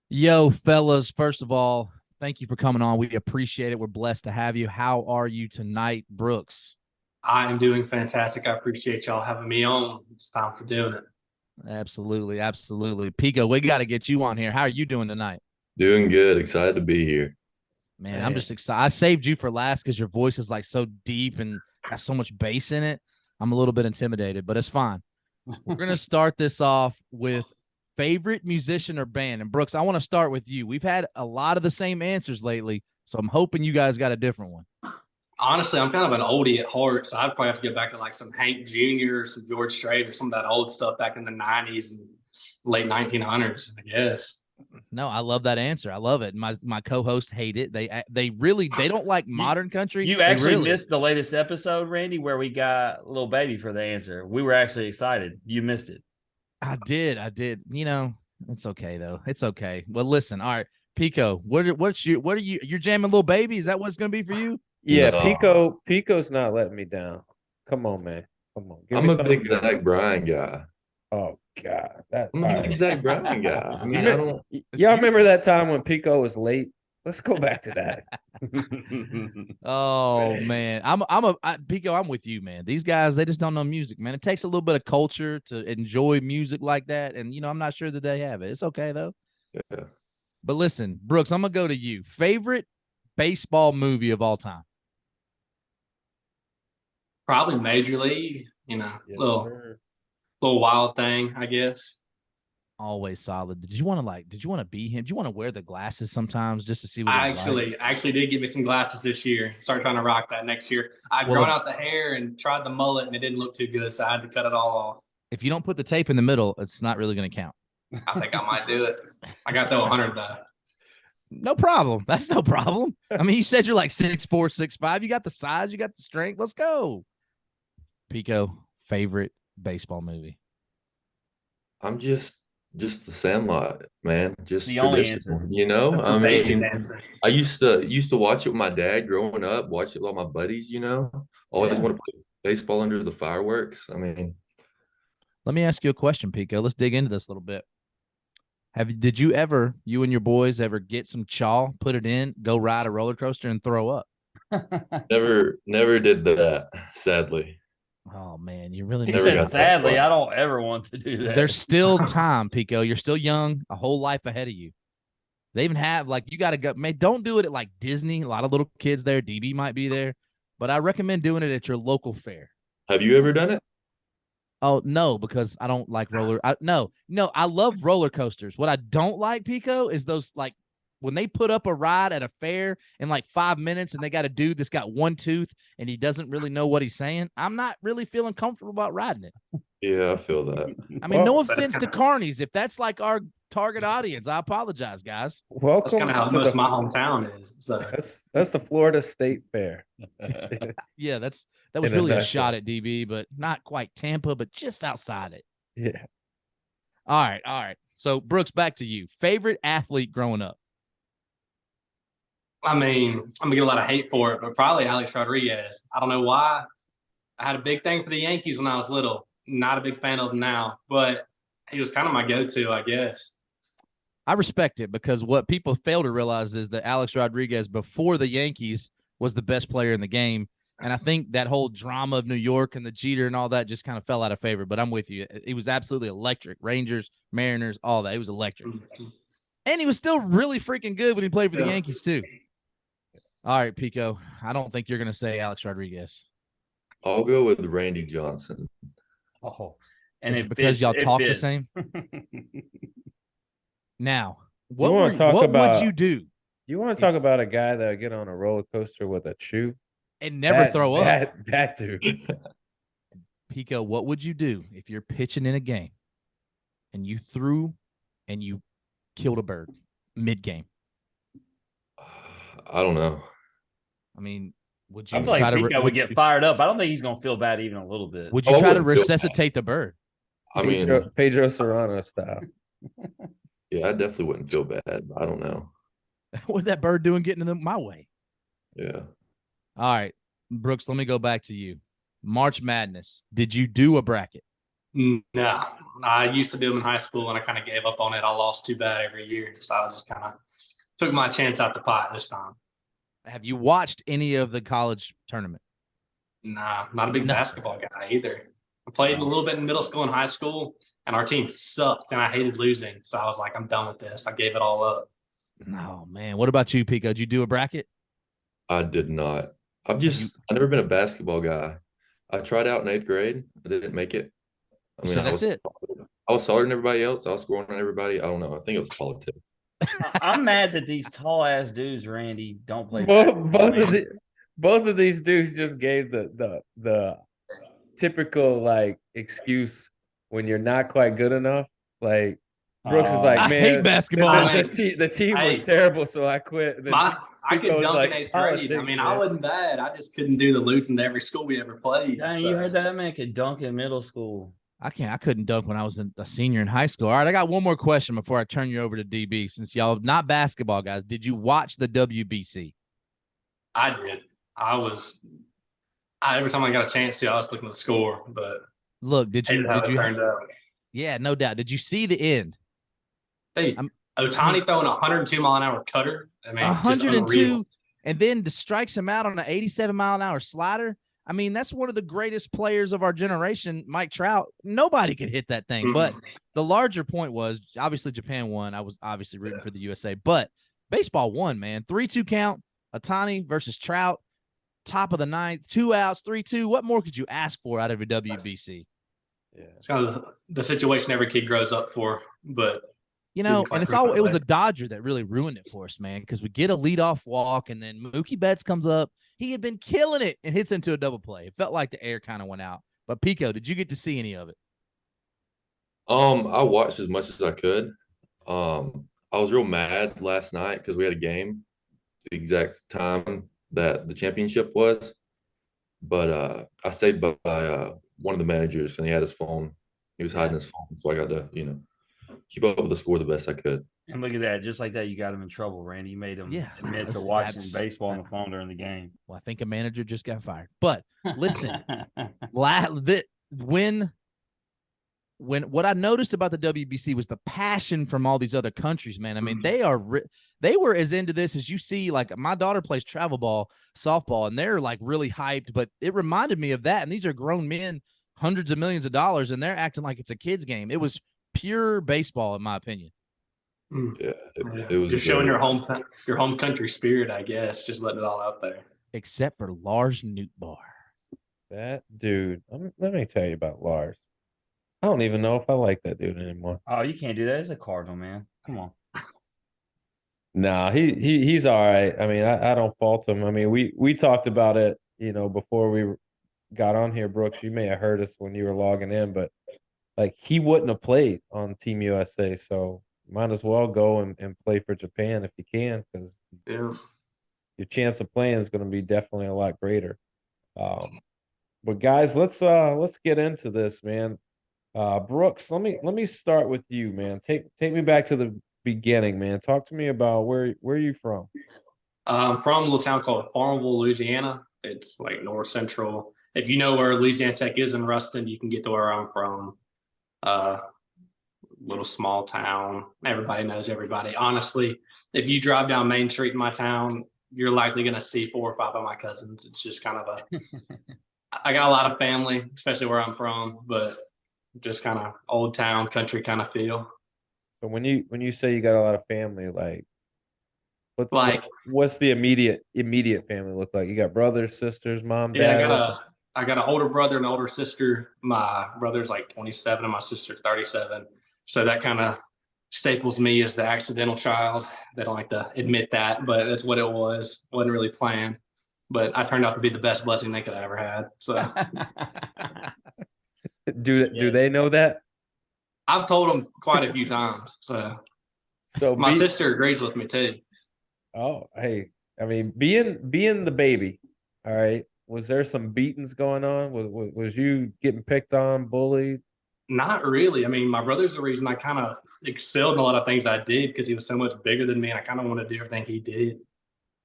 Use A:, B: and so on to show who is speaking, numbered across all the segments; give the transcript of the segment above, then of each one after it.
A: Yo, fellas, first of all, thank you for coming on. We appreciate it. We're blessed to have you. How are you tonight, Brooks?
B: I am doing fantastic. I appreciate y'all having me on. It's time for doing it.
A: Absolutely, absolutely. Pico, we got to get you on here. How are you doing tonight?
C: Doing good. Excited to be here.
A: Man, I'm
B: Man,
A: just excited. I saved you for last because your voice is like so deep and got so much bass in it. I'm a little bit intimidated, but it's fine. We're going to start this off with favorite musician or band. And Brooks, I want to start with you. We've had a lot of the same answers lately, so I'm hoping you guys got a different one.
B: honestly, I'm kind of an oldie at heart, so I'd probably have to go back to like some Hank Jr., some George Strait, or some of that old stuff back in the '90s and late 1900s, I guess.
A: No, I love that answer. I love it. My co-hosts hate it. They really they don't like
D: You
A: modern country.
D: you
A: They
D: actually
A: really.
D: missed the latest episode, Randy, where we got little baby for the answer. We were actually excited. You missed it.
A: I did. It's okay though. It's okay. Well, listen. All right, Pico. What are you? You're jamming little baby. Is that what it's gonna be for you?
E: Yeah,
C: No,
E: Pico's not letting me down. Come on, man. Come on. Give me
C: I'm a
E: something
C: big
E: good.
C: Zach Bryan guy.
E: Oh God. That
C: I'm
E: all
C: a big
E: right.
C: Zach Bryan guy. I
E: You
C: mean, I
E: re-
C: don't.
A: It's
E: y'all remember
A: beautiful.
E: that time when Pico was late? Let's go back to that.
A: Oh
E: Man.
A: man, Pico. I'm with you, man. These guys, they just don't know music, man. It takes a little bit of culture to enjoy music like that, and I'm not sure that they have it. It's okay though.
C: Yeah.
A: But listen, Brooks, I'm gonna go to you. Favorite baseball movie of all time?
B: Probably Major League,
E: Yes,
B: little
E: sir.
B: little wild thing, I guess.
A: Always solid. Did you want to Did you want to be him? Did you want to wear the glasses sometimes just to see what it
B: I
A: was like?
B: actually did give me some glasses this year. Start trying to rock that next year. I'd
A: Well,
B: grown out the hair and tried the mullet, and it didn't look too good, so I had to cut it all off.
A: if you don't put the tape in the middle, it's not really going to count.
B: I think I might do it. I got to 100 though.
A: No problem. That's no problem. I mean, you said you're like 6'4", 6'5". You got the size, you got the strength. Let's go. Pico, favorite baseball movie?
C: I'm just the Sandlot, man.
D: It's
C: Just
D: the only answer.
C: traditional, you know.
B: That's
C: I
B: a basic
C: mean,
B: answer.
C: I used to watch it with my dad growing up. Watch it with all my buddies, you know. Always
A: Yeah.
C: want to play baseball under the fireworks. I mean,
A: Let me ask you a question, Pico. Let's dig into this a little bit. Did you ever, you and your boys ever get some chaw, put it in, go ride a roller coaster and throw up?
C: never did that. Sadly,
A: Oh man, you really
D: He
C: never
A: missing
D: said,
A: out.
C: got that
D: sadly, I
C: far.
D: don't ever want to do
A: There's
D: that.
A: still time, Pico. You're still young, a whole life ahead of you. They even have like you got to go. Man, don't do it at like Disney. A lot of little kids there. DB might be there, but I recommend doing it at your local fair.
C: Have you ever done it?
A: Oh no, because I don't like roller. No, I love roller coasters. What I don't like, Pico, is those like when they put up a ride at a fair in like 5 minutes and they got a dude that's got one tooth and he doesn't really know what he's saying. I'm not really feeling comfortable about riding it.
C: Yeah, I feel that.
A: I mean, no
E: Well,
B: That's
A: offense
B: kind
A: to
B: of
A: carnies. If that's like our target audience, I apologize, guys.
B: that's kind
E: welcome
B: of how
E: to
B: most of
E: the
B: my hometown is. So
E: that's the Florida State Fair.
A: Yeah, that was
E: In a
A: really a shot
E: nutshell.
A: at DB, but not quite Tampa, but just outside it.
E: Yeah.
A: All right. So Brooks, back to you. Favorite athlete growing up?
B: I mean, I'm gonna get a lot of hate for it, but probably Alex Rodriguez. I don't know why. I had a big thing for the Yankees when I was little. Not a big fan of them now, but he was kind of my go-to, I guess.
A: I respect it because what people fail to realize is that Alex Rodriguez before the Yankees was the best player in the game. And I think that whole drama of New York and the Jeter and all that just kind of fell out of favor. But I'm with you. He was absolutely electric. Rangers, Mariners, all that. He was electric. And he was still really freaking good when he played for the
B: Yeah.
A: Yankees, too. All right, Pico. I don't think you're going to say Alex Rodriguez.
C: I'll go with Randy Johnson.
D: Oh, and
A: It's
D: it
A: because
D: fits.
A: y'all
D: It
A: talk the
D: fits.
A: same. Now,
E: You want to talk
A: what would
E: about
A: you do
E: you want to talk about a guy that would get on a roller coaster with a chew?
A: and never throw up?
E: That dude.
A: Pico, what would you do if you're pitching in a game and you threw and you killed a bird mid-game?
C: I don't know.
A: I mean, would
D: I
A: you
D: feel
A: try
D: like
A: to
D: Pico would get fired up. I don't think he's gonna feel bad even a little bit.
A: would you
C: Oh, I
A: try to
C: wouldn't feel bad.
A: resuscitate the bird?
C: I mean,
E: Pedro Serrano style.
C: yeah, I definitely wouldn't feel bad. I don't know.
A: What that bird doing getting in my way?
C: Yeah.
A: All right, Brooks, let me go back to you. March Madness. Did you do a bracket?
B: No, I used to do them in high school, and I kind of gave up on it. I lost too bad every year, so I just kind of took my chance out the pot this time.
A: Have you watched any of the college tournament?
B: Nah, not a big
A: No.
B: basketball guy either. I played a little bit in middle school and high school, and our team sucked, and I hated losing. So I was like, I'm done with this. I gave it all up.
A: No, man. What about you, Pico? Did you do a bracket?
C: I did not. I've never been a basketball guy. I tried out in 8th grade. I didn't make it.
A: So that's it.
C: I was taller than everybody else. I was scoring on everybody. I don't know. I think it was politics.
D: I'm mad that these tall ass dudes, Randy, don't play.
E: Both of these dudes just gave the typical like excuse when you're not quite good enough. Like Brooks is like,
A: I
E: man,
A: hate basketball.
E: The team was terrible, so I quit.
B: I could dunk
E: like,
B: in 8th grade. I mean, I wasn't bad. I just couldn't do the losing to every school we ever played.
D: Dang, you heard that man could dunk in middle school.
A: I couldn't dunk when I was a senior in high school. All right, I got one more question before I turn you over to DB. Since y'all not basketball guys, did you watch the WBC?
B: I did. Every time I got a chance to, I was looking at the score. But
A: look, did you
B: turned out?
A: Yeah, no doubt. Did you see the end?
B: Hey, Ohtani throwing a 102-mile-an-hour cutter. I mean,
A: 102, and then strikes him out on an 87-mile-an-hour slider. I mean, that's one of the greatest players of our generation, Mike Trout. Nobody could hit that thing. But the larger point was, obviously, Japan won. I was obviously rooting for the USA. But baseball won, man. 3-2 count, Ohtani versus Trout, top of the ninth, 2 outs, 3-2. What more could you ask for out of a WBC?
B: Yeah, it's kind of the situation every kid grows up for. But
A: you know, and it was a Dodger that really ruined it for us, man, because we get a leadoff walk, and then Mookie Betts comes up. He had been killing it and hits into a double play. It felt like the air kind of went out. But Pico, did you get to see any of it?
C: I watched as much as I could. I was real mad last night because we had a game the exact time that the championship was. But I stayed by one of the managers, and he had his phone. He was hiding his phone, so I got to, keep up with the score the best I could.
D: And look at that. Just like that, you got him in trouble, Randy. You made him admit to watching baseball on the phone during the game.
A: Well, I think a manager just got fired. But listen, when what I noticed about the WBC was the passion from all these other countries, man. I mean, they were as into this as you see. Like, my daughter plays travel ball, softball, and they're like really hyped. But it reminded me of that. And these are grown men, hundreds of millions of dollars, and they're acting like it's a kid's game. It was pure baseball, in my opinion.
C: Yeah, it was
B: just showing your home country spirit, I guess. Just letting it all out there.
A: Except for Lars Nootbaar.
E: That dude. Let me tell you about Lars. I don't even know if I like that dude anymore.
D: Oh, you can't do that. He's a Cardinal, man. Come on.
E: Nah, he's all right. I mean, I don't fault him. I mean, we talked about it, before we got on here, Brooks. You may have heard us when you were logging in, but like, he wouldn't have played on Team USA, so might as well go and play for Japan if you can, because your chance of playing is going to be definitely a lot greater. But guys, let's get into this, man. Brooks, let me start with you, man. Take me back to the beginning, man. Talk to me about where are you from?
B: I'm from a little town called Farmville, Louisiana. It's like north central. If you know where Louisiana Tech is in Ruston, you can get to where I'm from. Little small town. Everybody knows everybody. Honestly, if you drive down Main Street in my town, you're likely going to see 4 or 5 of my cousins. It's just kind of I got a lot of family, especially where I'm from, but just kind of old town, country kind of feel.
E: But when you say you got a lot of family, what's the immediate family look like? You got brothers, sisters, mom, dad?
B: Yeah, I got an older brother and an older sister. My brother's like 27 and my sister's 37. So that kind of staples me as the accidental child. They don't like to admit that, but that's what it was. Wasn't really planned. But I turned out to be the best blessing they could have ever had. So
E: do they know that?
B: I've told them quite a few times. So my sister agrees with me too.
E: Oh, hey, I mean, being the baby, all right. Was there some beatings going on? Was you getting picked on, bullied?
B: Not really. I mean, my brother's the reason I kind of excelled in a lot of things I did, because he was so much bigger than me, and I kind of want to do everything he did.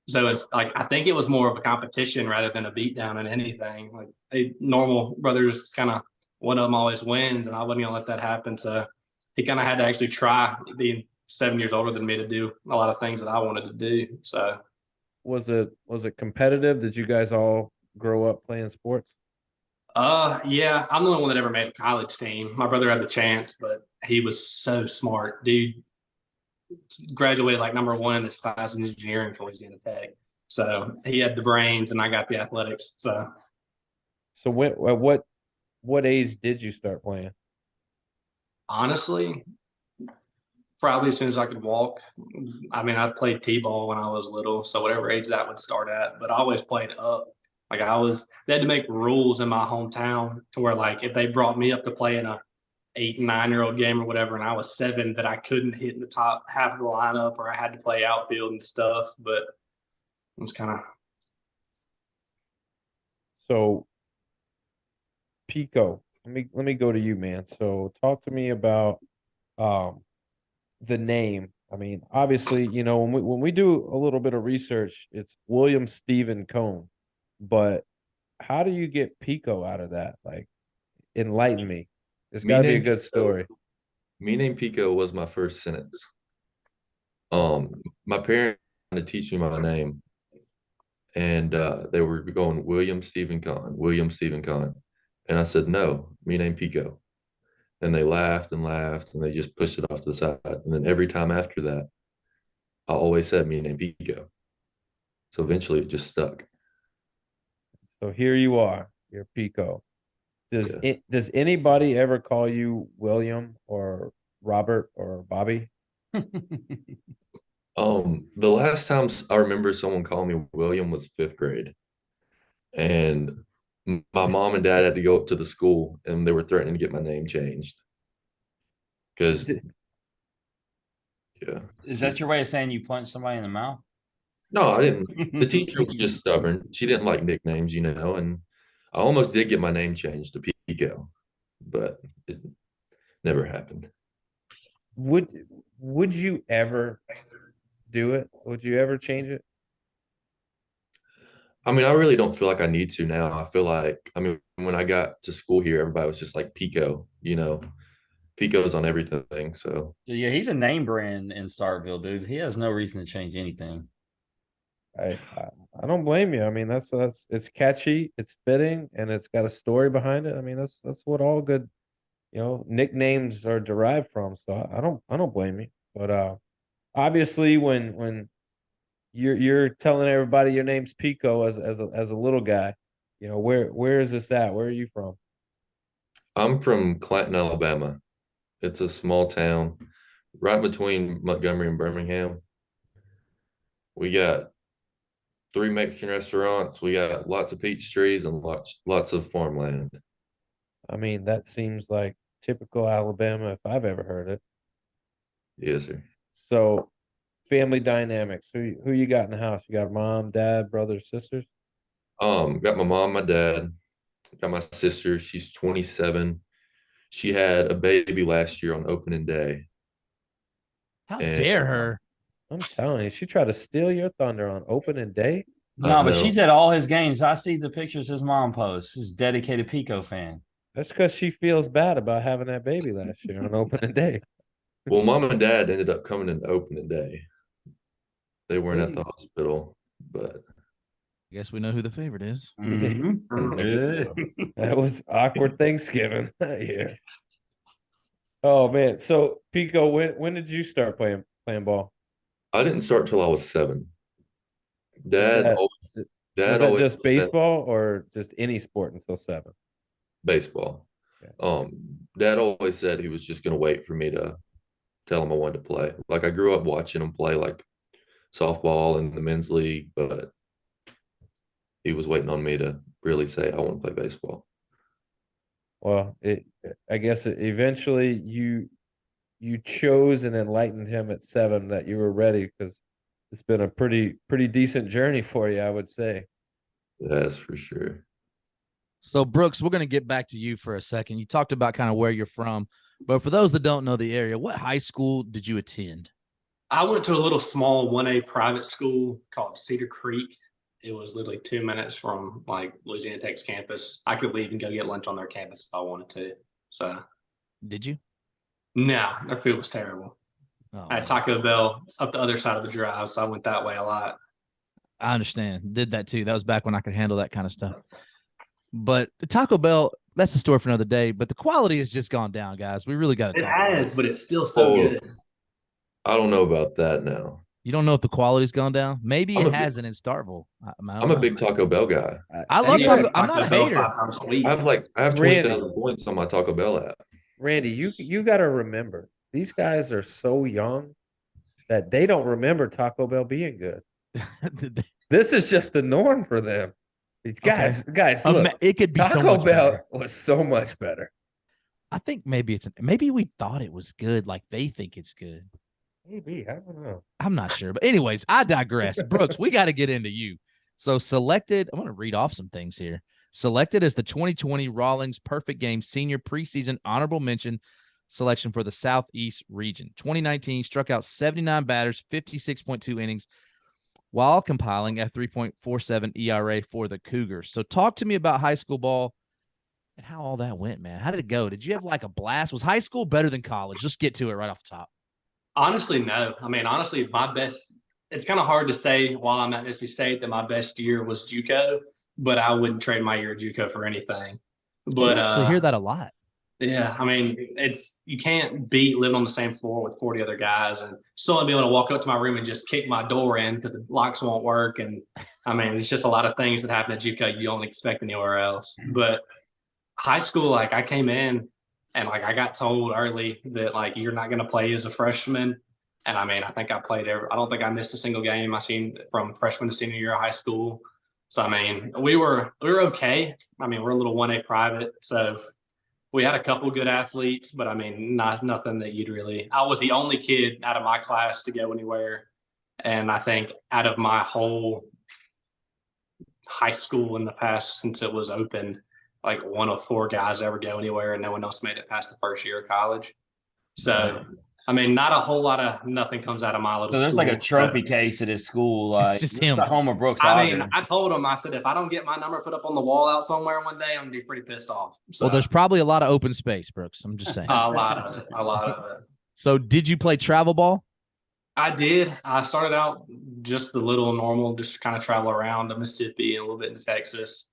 B: So it's like, I think it was more of a competition rather than a beatdown in anything. Like, normal brothers kind of one of them always wins, and I wasn't gonna let that happen. So he kind of had to actually try, being 7 years older than me, to do a lot of things that I wanted to do. So
E: Was it competitive? Did you guys all grow up playing sports?
B: yeah, I'm the only one that ever made a college team. My brother had the chance, but he was so smart, dude. Graduated like number one in his class in engineering from Louisiana Tech. So he had the brains, and I got the athletics. So
E: So what age did you start playing?
B: honestly, probably as soon as I could walk. I mean, I played t-ball when I was little, so whatever age that would start at. But I always played up. Like they had to make rules in my hometown to where, like, if they brought me up to play in a 8 and 9 year old game or whatever, and I was 7, that I couldn't hit in the top half of the lineup, or I had to play outfield and stuff. But it was kind of.
E: So Pico, let me go to you, man. So talk to me about the name. I mean, obviously, you know, when we do a little bit of research, it's William Stephen Kohn. But how do you get Pico out of that? Like, enlighten me. It's got to be a good story.
C: Me named Pico was my first sentence. My parents wanted to teach me my name, and they were going William Stephen Kahn, William Stephen Kahn, and I said no, me named Pico, and they laughed and laughed, and they just pushed it off to the side. And then every time after that, I always said me named Pico. So eventually, it just stuck.
E: So here you are, you're Pico. Does anybody ever call you William or Robert or Bobby?
C: The last time I remember someone calling me William was 5th grade, and my mom and dad had to go up to the school, and they were threatening to get my name changed. Because, yeah.
D: Is that your way of saying you punched somebody in the mouth?
C: No, I didn't. The teacher was just stubborn. She didn't like nicknames, and I almost did get my name changed to Pico, but it never happened.
E: Would you ever do it? Would you ever change it?
C: I mean, I really don't feel like I need to now. I feel like, when I got to school here, everybody was just like Pico, Pico's on everything. So
D: Yeah, he's a name brand in Starkville, dude. He has no reason to change anything.
E: I don't blame you. I mean, that's it's catchy, it's fitting, and it's got a story behind it. I mean, that's what all good, nicknames are derived from. So I don't blame you. But obviously, when you're telling everybody your name's Pico as a little guy, where is this at? Where are you from?
C: I'm from Clanton, Alabama. It's a small town right between Montgomery and Birmingham. We got 3 Mexican restaurants. We got lots of peach trees and lots of farmland.
E: I mean, that seems like typical Alabama if I've ever heard it.
C: Yes, sir.
E: So, family dynamics. Who you got in the house? You got mom, dad, brothers, sisters?
C: Got my mom, my dad, got my sister. She's 27. She had a baby last year on opening day.
A: How dare her?
E: I'm telling you, she tried to steal your thunder on opening day.
D: No, but she's at all his games. I see the pictures his mom posts. She's a dedicated Pico fan.
E: That's because she feels bad about having that baby last year on opening day.
C: Well, mom and dad ended up coming in opening day. They weren't at the hospital, but
A: I guess we know who the favorite is.
D: Mm-hmm.
E: That was awkward Thanksgiving that year. Oh man. So Pico, when did you start playing ball?
C: I didn't start till I was 7. Dad
E: Was that
C: always
E: just
C: said
E: baseball or just any sport until 7?
C: baseball.
E: Okay.
C: Dad always said he was just gonna wait for me to tell him I wanted to play. Like, I grew up watching him play like softball in the men's league, but he was waiting on me to really say I want to play baseball.
E: Well, I guess eventually you chose and enlightened him at 7 that you were ready, because it's been a pretty decent journey for you, I would say.
C: That's for sure.
A: So, Brooks, we're going to get back to you for a second. You talked about kind of where you're from, but for those that don't know the area, what high school did you attend?
B: I went to a little small 1A private school called Cedar Creek, it was literally 2 minutes from like Louisiana Tech's campus. I could leave and go get lunch on their campus if I wanted to. So
A: Did you?
B: no, their food was terrible.
A: Oh,
B: I had Taco Bell up the other side of the drive, so I went that way a lot.
A: I understand. Did that too. That was back when I could handle that kind of stuff. But the Taco Bell, that's a story for another day. But the quality has just gone down, guys. We really got to
B: It
A: talk about
B: has,
A: it.
B: but it's still so
C: Oh,
B: good.
C: I don't know about that now.
A: You don't know if the quality's gone down? Maybe
C: I'm
A: it
C: a big-
A: hasn't in Starkville. I don't
C: I'm a
A: know.
C: big Taco Bell guy.
A: I love
B: You
A: Taco.
B: have
A: I'm not a
B: Bell
A: hater.
B: 5 times a week.
C: I have
E: Randy.
C: 20,000 points on my Taco Bell app.
E: Randy, you got to remember, these guys are so young that they don't remember Taco Bell being good. This is just the norm for them. These guys, look,
A: It could be so
E: Taco
A: much
E: Bell
A: better.
E: was so much better.
A: I think maybe maybe we thought it was good, like they think it's good.
E: Maybe, I don't know.
A: I'm not sure. But anyways, I digress. Brooks, we got to get into you. So selected, I'm going to read off some things here. Selected as the 2020 Rawlings Perfect Game Senior Preseason Honorable Mention selection for the Southeast region. 2019 struck out 79 batters, 56.2 innings, while compiling a 3.47 ERA for the Cougars. So talk to me about high school ball and how all that went, man. How did it go? Did you have like a blast? Was high school better than college? Just get to it right off the top.
B: Honestly, no. I mean, honestly, my best – it's kind of hard to say while I'm at Mississippi State that my best year was JUCO, but I wouldn't trade my year at JUCO for anything. But
A: I actually hear that a lot.
B: Yeah, I mean, you can't beat living on the same floor with 40 other guys and still not be able to walk up to my room and just kick my door in because the locks won't work. And I mean, it's just a lot of things that happen at JUCO you don't expect anywhere else. But high school, like I came in and like I got told early that like you're not going to play as a freshman. And I mean, I think I played I don't think I missed a single game I seen from freshman to senior year of high school. So I mean, we were okay. I mean, we're a little 1A private, so we had a couple good athletes, but I mean, nothing that you'd really. I was the only kid out of my class to go anywhere, and I think out of my whole high school in the past since it was opened, like one of 4 guys ever go anywhere, and no one else made it past the first year of college. So, I mean, not a whole lot of nothing comes out of my little.
D: So there's
B: school,
D: like a trophy case at his school. Like
A: just him.
D: The home of Brooks.
B: I mean,
D: Auger.
B: I told him, I said, if I don't get my number put up on the wall out somewhere one day, I'm gonna be pretty pissed off. So,
A: Well, there's probably a lot of open space, Brooks. I'm just saying.
B: a lot of it.
A: So did you play travel ball?
B: I did. I started out just the little normal, just kind of travel around to Mississippi and a little bit into Texas.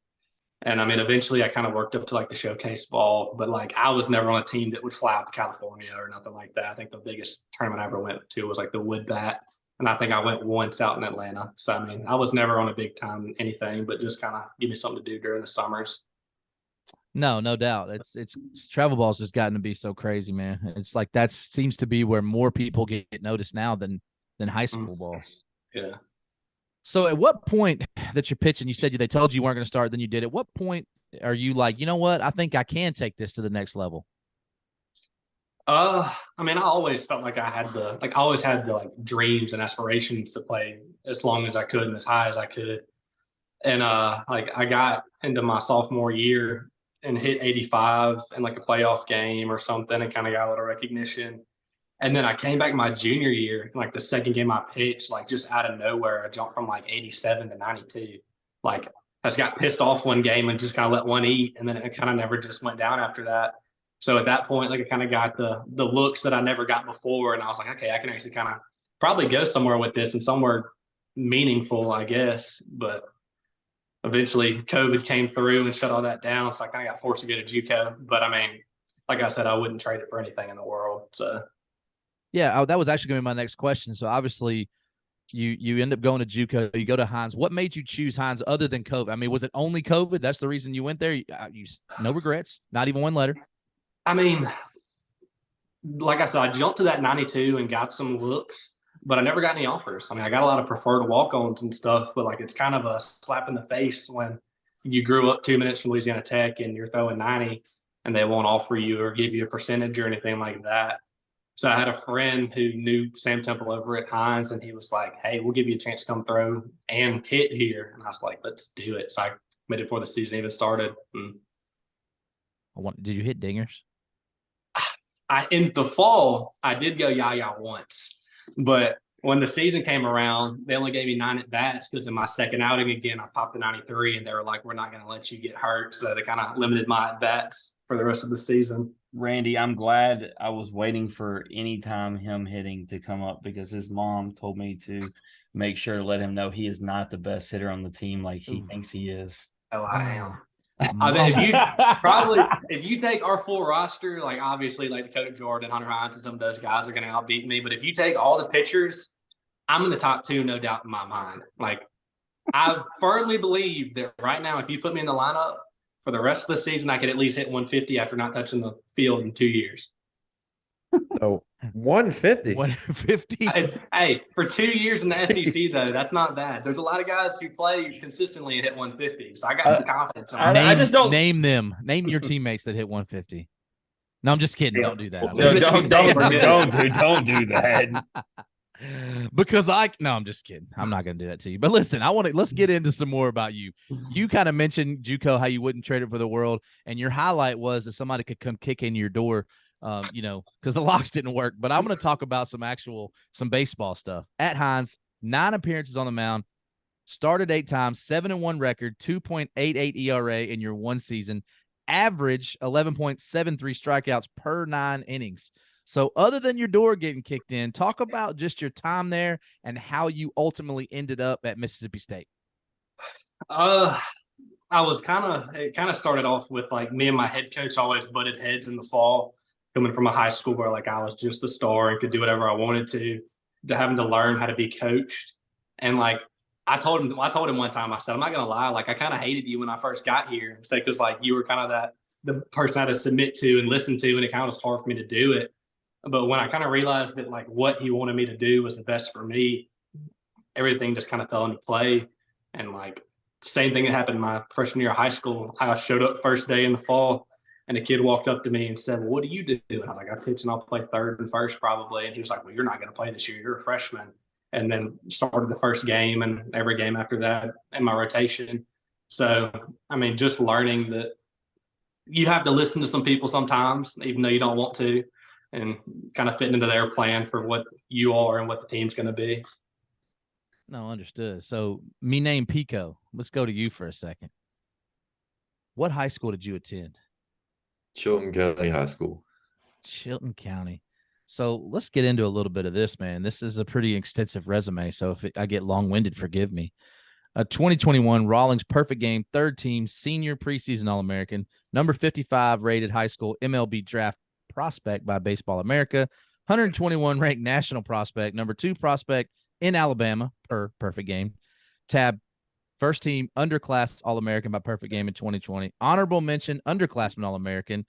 B: And I mean, eventually I kind of worked up to like the showcase ball, but like I was never on a team that would fly out to California or nothing like that. I think the biggest tournament I ever went to was like the Wood Bat. And I think I went once out in Atlanta. So, I mean, I was never on a big time anything, but just kind of give me something to do during the summers.
A: No doubt. It's travel ball's just gotten to be so crazy, man. It's like that seems to be where more people get noticed now than high school ball.
B: Yeah.
A: So at what point that you're pitching, you said they told you weren't going to start, then you did. At what point are you like, you know what? I think I can take this to the next level.
B: I mean, I always felt like I always had the like dreams and aspirations to play as long as I could and as high as I could. And like I got into my sophomore year and hit 85 in like a playoff game or something and kind of got a little recognition. And then I came back my junior year, like the second game I pitched, like just out of nowhere, I jumped from like 87 to 92. Like I just got pissed off one game and just kind of let one eat. And then it kind of never just went down after that. So at that point, like I kind of got the looks that I never got before. And I was like, okay, I can actually kind of probably go somewhere with this and somewhere meaningful, I guess. But eventually COVID came through and shut all that down. So I kind of got forced to go to JUCO. But I mean, like I said, I wouldn't trade it for anything in the world. So.
A: Yeah, that was actually going to be my next question. So obviously you end up going to JUCO, you go to Hines. What made you choose Hines other than COVID? I mean, was it only COVID? That's the reason you went there? You no regrets, not even one letter?
B: I mean, like I said, I jumped to that 92 and got some looks, but I never got any offers. I mean, I got a lot of preferred walk-ons and stuff, but like it's kind of a slap in the face when you grew up 2 minutes from Louisiana Tech and you're throwing 90 and they won't offer you or give you a percentage or anything like that. So I had a friend who knew Sam Temple over at Hines, and he was like, hey, we'll give you a chance to come throw and hit here. And I was like, let's do it. So I committed before the season even started.
A: Did you hit dingers?
B: In the fall, I did go yah-yah once. But when the season came around, they only gave me 9 at bats because in my second outing again, I popped the 93, and they were like, "We're not going to let you get hurt," so they kind of limited my at bats for the rest of the season.
D: Randy, I'm glad I was waiting for any time him hitting to come up because his mom told me to make sure to let him know he is not the best hitter on the team like he thinks he is.
B: Oh, I am. I mean, if you take our full roster, like obviously like Coach Jordan, Hunter Hines, and some of those guys are going to outbeat me. But if you take all the pitchers, I'm in the top 2, no doubt in my mind. Like I firmly believe that right now, if you put me in the lineup for the rest of the season, I could at least hit 150 after not touching the field in 2 years.
E: So 150.
A: 150.
B: Hey, for 2 years in the SEC though, that's not bad. There's a lot of guys who play consistently and hit 150, so I got some confidence.
D: I just don't
A: name them. Name your teammates that hit 150. No, I'm just kidding. Don't do that.
D: Don't do that.
A: Because I'm just kidding. I'm not going to do that to you. But listen, let's get into some more about you. You kind of mentioned JUCO, how you wouldn't trade it for the world, and your highlight was that somebody could come kick in your door. Because the locks didn't work. But I'm going to talk about some baseball stuff. At Hines, 9 appearances on the mound, started 8 times, 7-1 record, 2.88 ERA in your one season, average 11.73 strikeouts per 9 innings. So other than your door getting kicked in, talk about just your time there and how you ultimately ended up at Mississippi State.
B: It kind of started off with like me and my head coach always butted heads in the fall, coming from a high school where like I was just the star and could do whatever I wanted to having to learn how to be coached. And like I told him one time, I said, I'm not gonna lie, like I kind of hated you when I first got here. It's like because like you were kind of the person I had to submit to and listen to, and it kind of was hard for me to do it. But when I kind of realized that like what he wanted me to do was the best for me, everything just kind of fell into play. And like same thing that happened my freshman year of high school. I showed up first day in the fall, and a kid walked up to me and said, "Well, what do you do?" And I was like, "I pitch and I'll play third and first probably." And he was like, "Well, you're not going to play this year. You're a freshman." And then started the first game and every game after that in my rotation. So, I mean, just learning that you have to listen to some people sometimes, even though you don't want to, and kind of fitting into their plan for what you are and what the team's going to be.
A: No, understood. So me name Pico. Let's go to you for a second. What high school did you attend?
C: Chilton County High School.
A: Chilton County. So let's get into a little bit of this, man. This is a pretty extensive resume. So if I get long-winded, forgive me. 2021 Rawlings perfect game, 3rd team, senior preseason All-American, number 55 rated high school MLB draft prospect by Baseball America, 121 ranked national prospect, number 2 prospect in Alabama per perfect game, tab first team underclass All-American by perfect game in 2020, honorable mention underclassman All-American,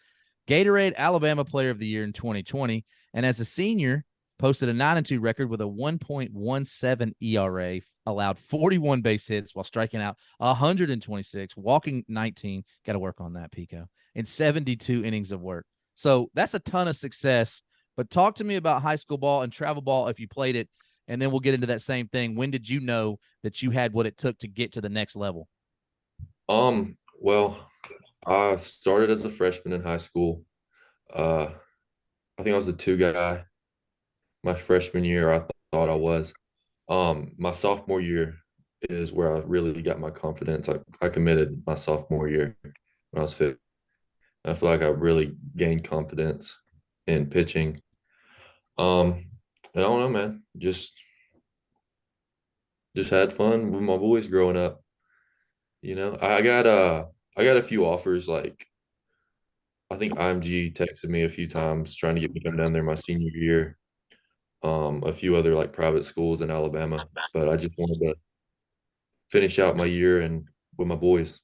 A: Gatorade Alabama Player of the Year in 2020, and as a senior, posted a 9-2 record with a 1.17 ERA, allowed 41 base hits while striking out 126, walking 19. Got to work on that, Pico. In 72 innings of work. So that's a ton of success. But talk to me about high school ball and travel ball if you played it, and then we'll get into that same thing. When did you know that you had what it took to get to the next level?
C: Well, I started as a freshman in high school. I think I was the 2 guy. My freshman year, I thought I was. My sophomore year is where I really got my confidence. I committed my sophomore year when I was 15. I feel like I really gained confidence in pitching. And I don't know, man. Just had fun with my boys growing up. You know, I got a few offers. Like I think IMG texted me a few times trying to get me to come down there my senior year. A few other like private schools in Alabama, but I just wanted to finish out my year and with my boys.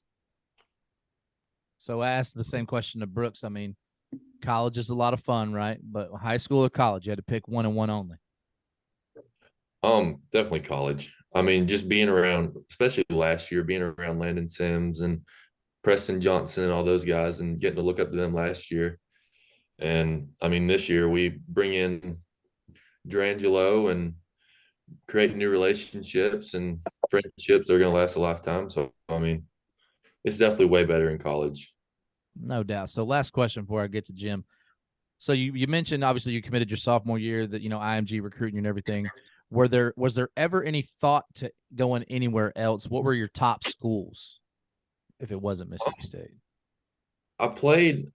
A: So I asked the same question to Brooks. I mean, college is a lot of fun, right? But high school or college, you had to pick one and one only.
C: Definitely college. I mean, just being around, especially last year, being around Landon Sims and Preston Johnson and all those guys and getting to look up to them last year. And I mean, this year we bring in Drangelo and create new relationships and friendships that are going to last a lifetime. So, I mean, it's definitely way better in college.
A: No doubt. So last question before I get to Jim. So you mentioned obviously you committed your sophomore year that IMG recruiting and everything. Was there ever any thought to going anywhere else? What were your top schools if it wasn't Mississippi State?
C: I played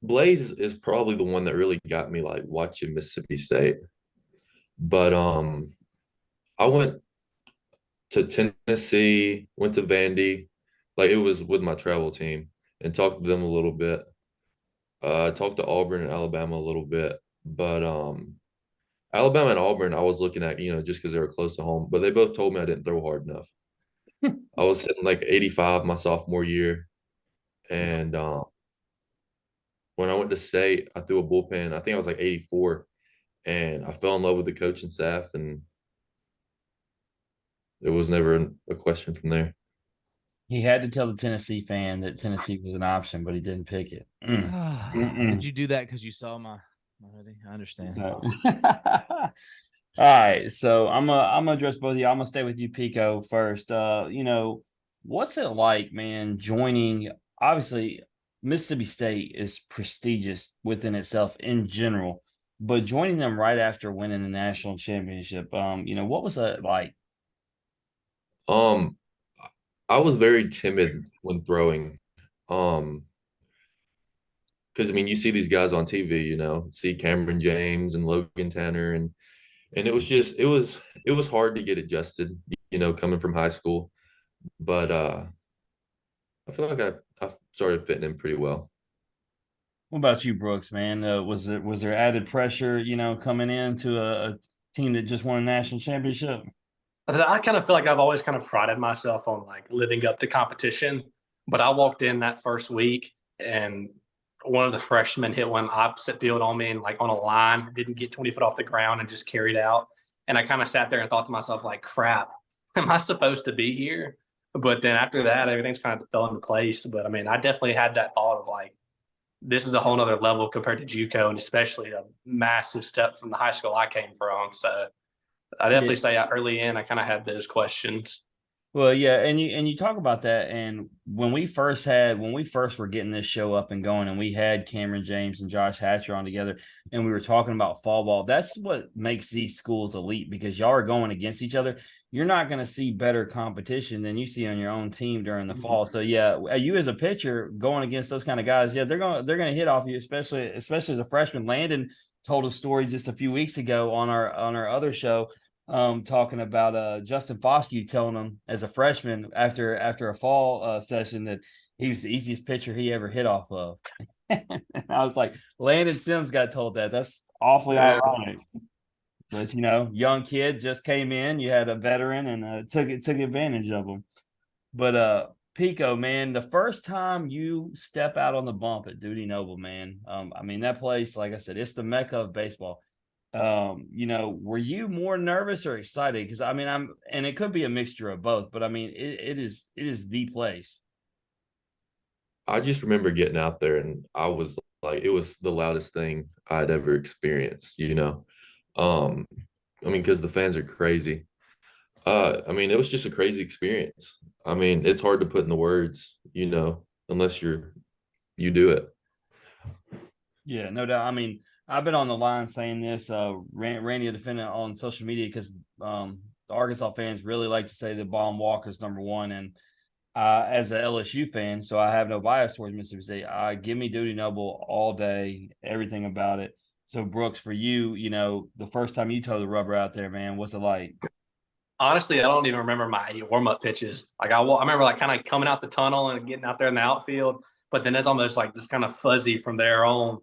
C: Blaze is probably the one that really got me like watching Mississippi State. But I went to Tennessee, went to Vandy, like it was with my travel team and talked to them a little bit. I talked to Auburn and Alabama a little bit, but Alabama and Auburn I was looking at, just because they were close to home, but they both told me I didn't throw hard enough. I was sitting like 85 my sophomore year, and when I went to state, I threw a bullpen. I think I was like 84, and I fell in love with the coaching staff, and it was never a question from there.
D: He had to tell the Tennessee fan that Tennessee was an option, but he didn't pick it.
A: Did you do that because you saw my hoodie? I understand.
D: So, all right. So I'm gonna address both of you. I'm gonna stay with you, Pico, first. What's it like, man, joining? Obviously, Mississippi State is prestigious within itself in general, but joining them right after winning the national championship, what was that like?
C: I was very timid when throwing. Because I mean, you see these guys on TV, see Cameron James and Logan Tanner, and it was hard to get adjusted, coming from high school. But I feel like I started fitting in pretty well.
D: What about you, Brooks, man? Was there added pressure, coming into a team that just won a national championship?
B: I kind of feel like I've always kind of prided myself on like living up to competition. But I walked in that first week and one of the freshmen hit one opposite field on me and like on a line, didn't get 20 foot off the ground and just carried out. And I kind of sat there and thought to myself, like, crap, am I supposed to be here? But then after that, everything's kind of fell into place. But I mean, I definitely had that thought of like, this is a whole nother level compared to JUCO, and especially a massive step from the high school I came from. So I definitely say early in, I kind of had those questions.
D: Well, yeah, and you talk about that, and when we first were getting this show up and going, and we had Cameron James and Josh Hatcher on together, and we were talking about fall ball. That's what makes these schools elite, because y'all are going against each other. You're not going to see better competition than you see on your own team during the fall. So yeah, you as a pitcher going against those kind of guys, yeah, they're going to hit off you, especially the freshman. Landon told a story just a few weeks ago on our other show. Talking about Justin Foskey telling him as a freshman after a fall session that he was the easiest pitcher he ever hit off of. I was like, Landon Sims got told that. That's awfully ironic. But young kid just came in. You had a veteran and took advantage of him. But Pico, man, the first time you step out on the bump at Dudy Noble, man. I mean, that place, like I said, it's the mecca of baseball. Were you more nervous or excited? Because I mean, and it could be a mixture of both, but I mean, it is the place.
C: I just remember getting out there, and I was like, it was the loudest thing I'd ever experienced. I mean, because the fans are crazy. I mean, it was just a crazy experience. I mean, it's hard to put in the words, unless you do it.
D: Yeah, no doubt. I mean, I've been on the line saying this. Randy a defendant on social media, because the Arkansas fans really like to say that Baum Walker's number one. And as an LSU fan, so I have no bias towards Mississippi State. Give me Dudy Noble all day, everything about it. So Brooks, for you, the first time you towed the rubber out there, man, what's it like?
B: Honestly, I don't even remember my warm-up pitches. Like I remember like kind of coming out the tunnel and getting out there in the outfield, but then it's almost like just kind of fuzzy from there on.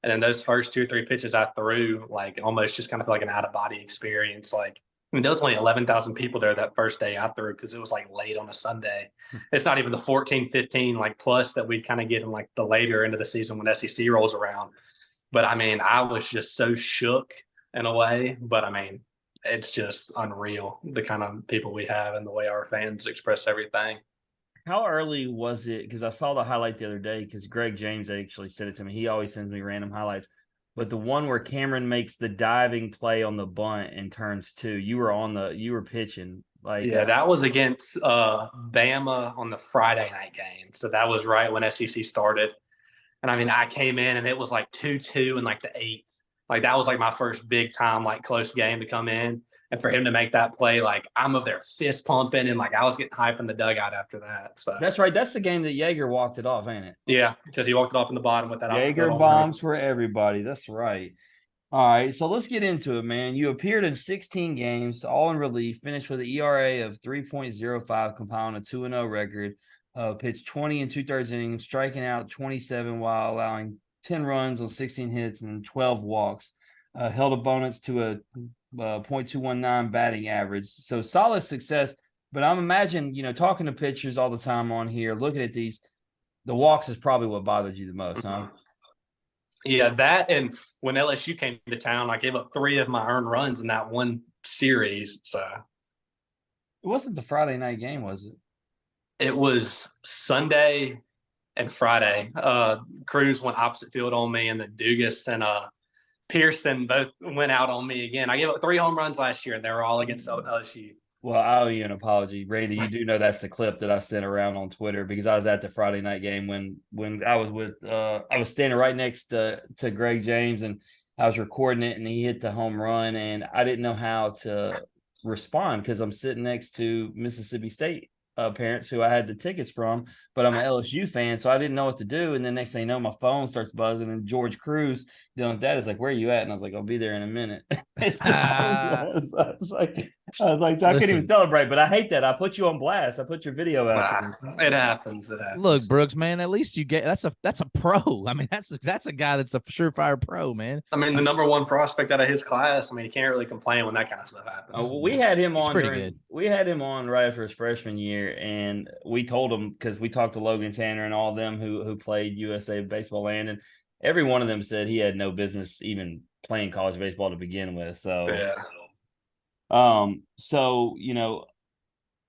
B: And then those first 2 or 3 pitches I threw, like almost just kind of feel like an out-of-body experience. Like, I mean, there was only 11,000 people there that first day I threw, because it was like late on a Sunday. It's not even the 14, 15 like plus that we'd kind of get in like the later end of the season when SEC rolls around. But I mean, I was just so shook in a way. But I mean, it's just unreal, the kind of people we have and the way our fans express everything.
D: How early was it? Because I saw the highlight the other day, because Greg James actually sent it to me. He always sends me random highlights. But the one where Cameron makes the diving play on the bunt and turns 2, you were pitching.
B: Yeah, that was against Bama on the Friday night game. So that was right when SEC started. And I mean, I came in and it was like 2-2 in like the 8th. Like that was like my first big time, like close game to come in. And for him to make that play, like I'm over there fist pumping and like I was getting hype in the dugout after that. So
D: That's right. That's the game that Jaeger walked it off, ain't it?
B: yeah, because he walked it off in the bottom with that
D: Jaeger
B: opposite
D: bombs for everybody. That's right. All right, so let's get into it, man. You appeared in 16 games, all in relief, finished with an ERA of 3.05, compiling a 2-0 record, pitched 20 and 2/3 innings, striking out 27 while allowing 10 runs on 16 hits and 12 walks, held opponents to a .219 batting average. So solid success, but I'm imagining, talking to pitchers all the time on here, looking at these, the walks is probably what bothered you the most, huh?
B: Yeah, that and when LSU came to town, I gave up 3 of my earned runs in that one series. So
D: it wasn't the Friday night game, was it?
B: It was Sunday and Friday. Cruz went opposite field on me, and then Dugas and Pearson both went out on me again. I gave up 3 home runs last year, and they were all against LSU.
D: Well, I owe you an apology, Randy. You do know that's the clip that I sent around on Twitter because I was at the Friday night game when I was with I was standing right next to Greg James and I was recording it and he hit the home run and I didn't know how to respond because I'm sitting next to Mississippi State parents who I had the tickets from, but I'm an LSU fan, so I didn't know what to do. And then next thing you know, my phone starts buzzing, and George Cruz, Dylan's dad, is like, "Where are you at?" And I was like, "I'll be there in a minute." I was like, so I couldn't even celebrate. But I hate that. I put you on blast. I put your video out.
B: It happens.
A: Look, Brooks, man, at least you get that's a pro. I mean, that's a guy that's a surefire pro, man.
B: I mean, the number 1 prospect out of his class. I mean, you can't really complain when that kind of stuff happens.
D: We had him on.
A: Good.
D: We had him on right after his freshman year, and we told him because we talked to Logan Tanner and all of them who played USA Baseball Land, and every one of them said he had no business even playing college baseball to begin with. So,
B: yeah.
D: So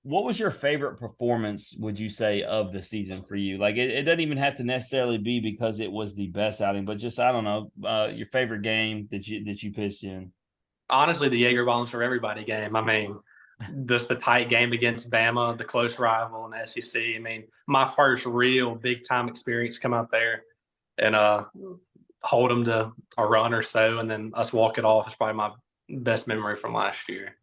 D: what was your favorite performance, would you say, of the season for you? Like, it doesn't even have to necessarily be because it was the best outing, but just, I don't know, your favorite game that you pitched in.
B: Honestly, the Jaeger bombs for everybody game. I mean, just the tight game against Bama, the close rival in the SEC. I mean, my first real big-time experience come out there and hold them to a run or so, and then us walk it off is probably my best memory from last year.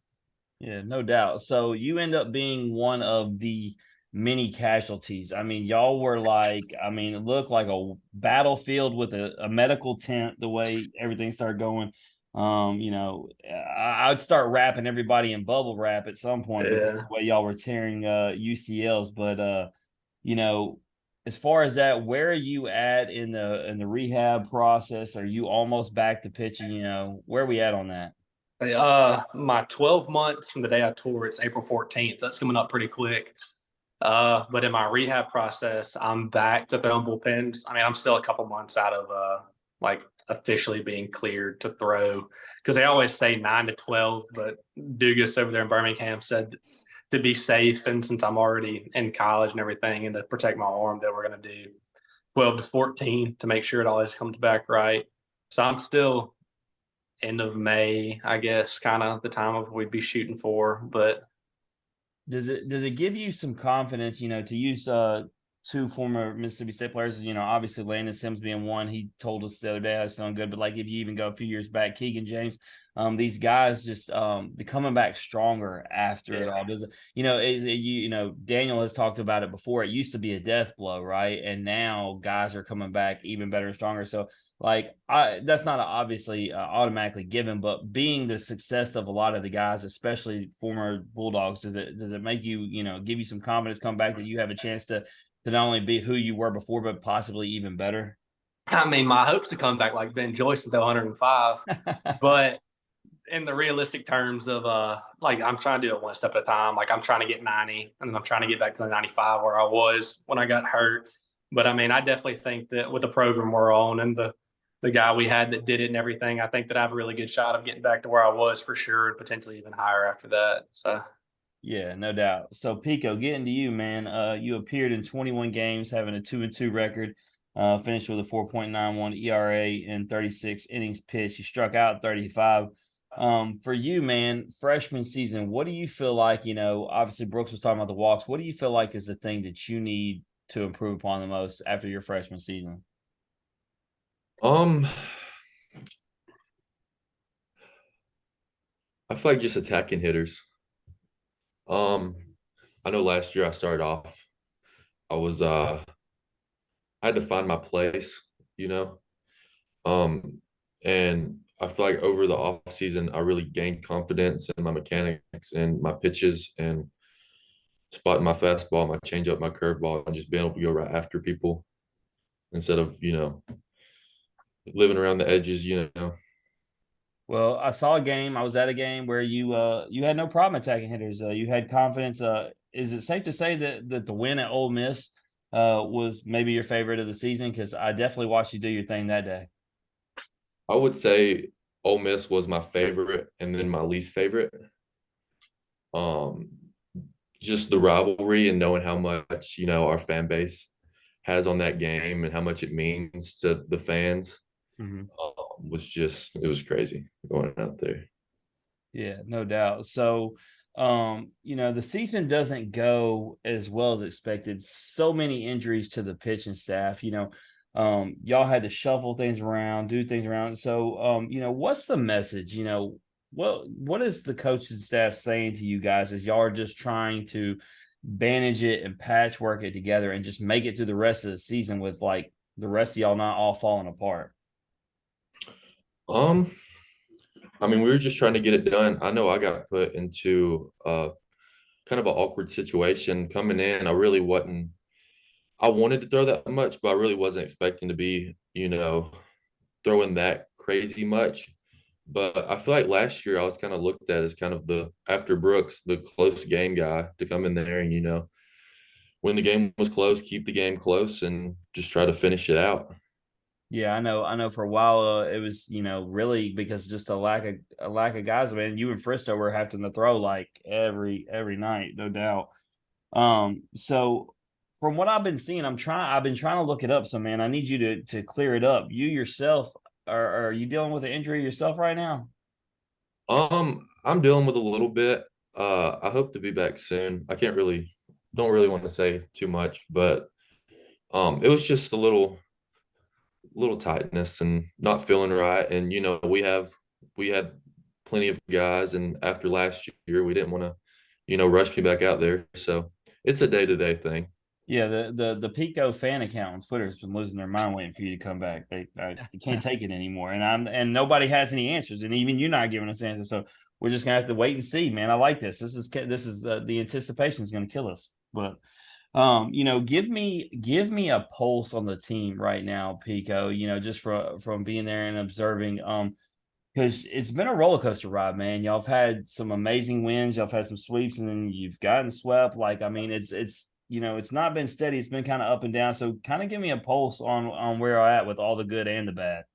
D: Yeah, no doubt. So you end up being one of the many casualties. I mean, y'all were like, it looked like a battlefield with a medical tent, the way everything started going. I'd start wrapping everybody in bubble wrap at some point because the way y'all were tearing UCLs. But, as far as that, where are you at in the rehab process? Are you almost back to pitching? Where are we at on that?
B: My 12 months from the day I tore, it's April 14th. That's coming up pretty quick. But in my rehab process, I'm back to throwing bullpens. I mean, I'm still a couple months out of officially being cleared to throw because they always say 9 to 12, but Dugas over there in Birmingham said to be safe, and since I'm already in college and everything, and to protect my arm, that we're going to do 12 to 14 to make sure it always comes back right. So I'm still end of May, I guess, kind of the time of we'd be shooting for. But
D: does it give you some confidence, to use 2 former Mississippi State players, obviously Landon Sims being one. He told us the other day I was feeling good, but like if you even go a few years back, Keegan James, these guys just they're coming back stronger after it all. Does it, Daniel has talked about it before. It used to be a death blow, right? And now guys are coming back even better and stronger. So that's not obviously automatically given, but being the success of a lot of the guys, especially former Bulldogs, does it make you, give you some confidence come back that you have a chance to not only be who you were before, but possibly even better?
B: I mean, my hopes to come back like Ben Joyce and throw 105, but in the realistic terms of I'm trying to do it one step at a time. Like I'm trying to get 90 and then I'm trying to get back to the 95 where I was when I got hurt. But I mean, I definitely think that with the program we're on and the guy we had that did it and everything, I think that I have a really good shot of getting back to where I was for sure and potentially even higher after that. So
D: yeah, no doubt. So Pico, getting to you, man. You appeared in 21 games, having a 2-2 record, finished with a 4.91 ERA in 36 innings pitched. You struck out 35. For you, man, freshman season, what do you feel like, obviously Brooks was talking about the walks. What do you feel like is the thing that you need to improve upon the most after your freshman season?
C: Um, I feel like just attacking hitters. Um, I know last year I started off, I was I had to find my place, you know. Um, and I feel like over the off season I really gained confidence in my mechanics and my pitches and spotting my fastball, my changeup, my curveball, and just being able to go right after people instead of, living around the edges,
D: Well, I saw a game. I was at a game where you had no problem attacking hitters. You had confidence. Is it safe to say that the win at Ole Miss was maybe your favorite of the season? Because I definitely watched you do your thing that day.
C: I would say Ole Miss was my favorite and then my least favorite. Um, just the rivalry and knowing how much, our fan base has on that game and how much it means to the fans
D: Mm-hmm.
C: it was crazy going out there.
D: Yeah, no doubt. So, the season doesn't go as well as expected. So many injuries to the pitching staff. Y'all had to shuffle things around, do things around. So, what's the message? What is the coaching staff saying to you guys as y'all are just trying to manage it and patchwork it together and just make it through the rest of the season with like the rest of y'all not all falling apart?
C: Um, I mean, we were just trying to get it done. I know I got put into kind of an awkward situation coming in. I wanted to throw that much, but I really wasn't expecting to be, throwing that crazy much. But I feel like last year I was kind of looked at as kind of the after Brooks, the close game guy to come in there and, when the game was close, keep the game close and just try to finish it out.
D: Yeah, I know. I know. For a while, it was really because just a lack of guys. Man, you and Fristo were having to throw like every night, no doubt. So from what I've been seeing, I've been trying to look it up. So man, I need you to clear it up. You yourself are you dealing with an injury yourself right now?
C: I'm dealing with a little bit. I hope to be back soon. Don't really want to say too much, but it was just a little tightness and not feeling right. And we had plenty of guys, and after last year, we didn't want to, rush me back out there. So it's a day-to-day thing.
D: Yeah, the Pico fan account on Twitter has been losing their mind waiting for you to come back. They can't take it anymore, and nobody has any answers, and even you're not giving us answers. So we're just gonna have to wait and see, man. I like this. This is the anticipation is gonna kill us. But give me a pulse on the team right now, Pico. Just from being there and observing. Because it's been a roller coaster ride, man. Y'all have had some amazing wins, y'all have had some sweeps, and then you've gotten swept. Like, I mean, it's not been steady. It's been kind of up and down. So, kind of give me a pulse on where I'm at with all the good and the bad.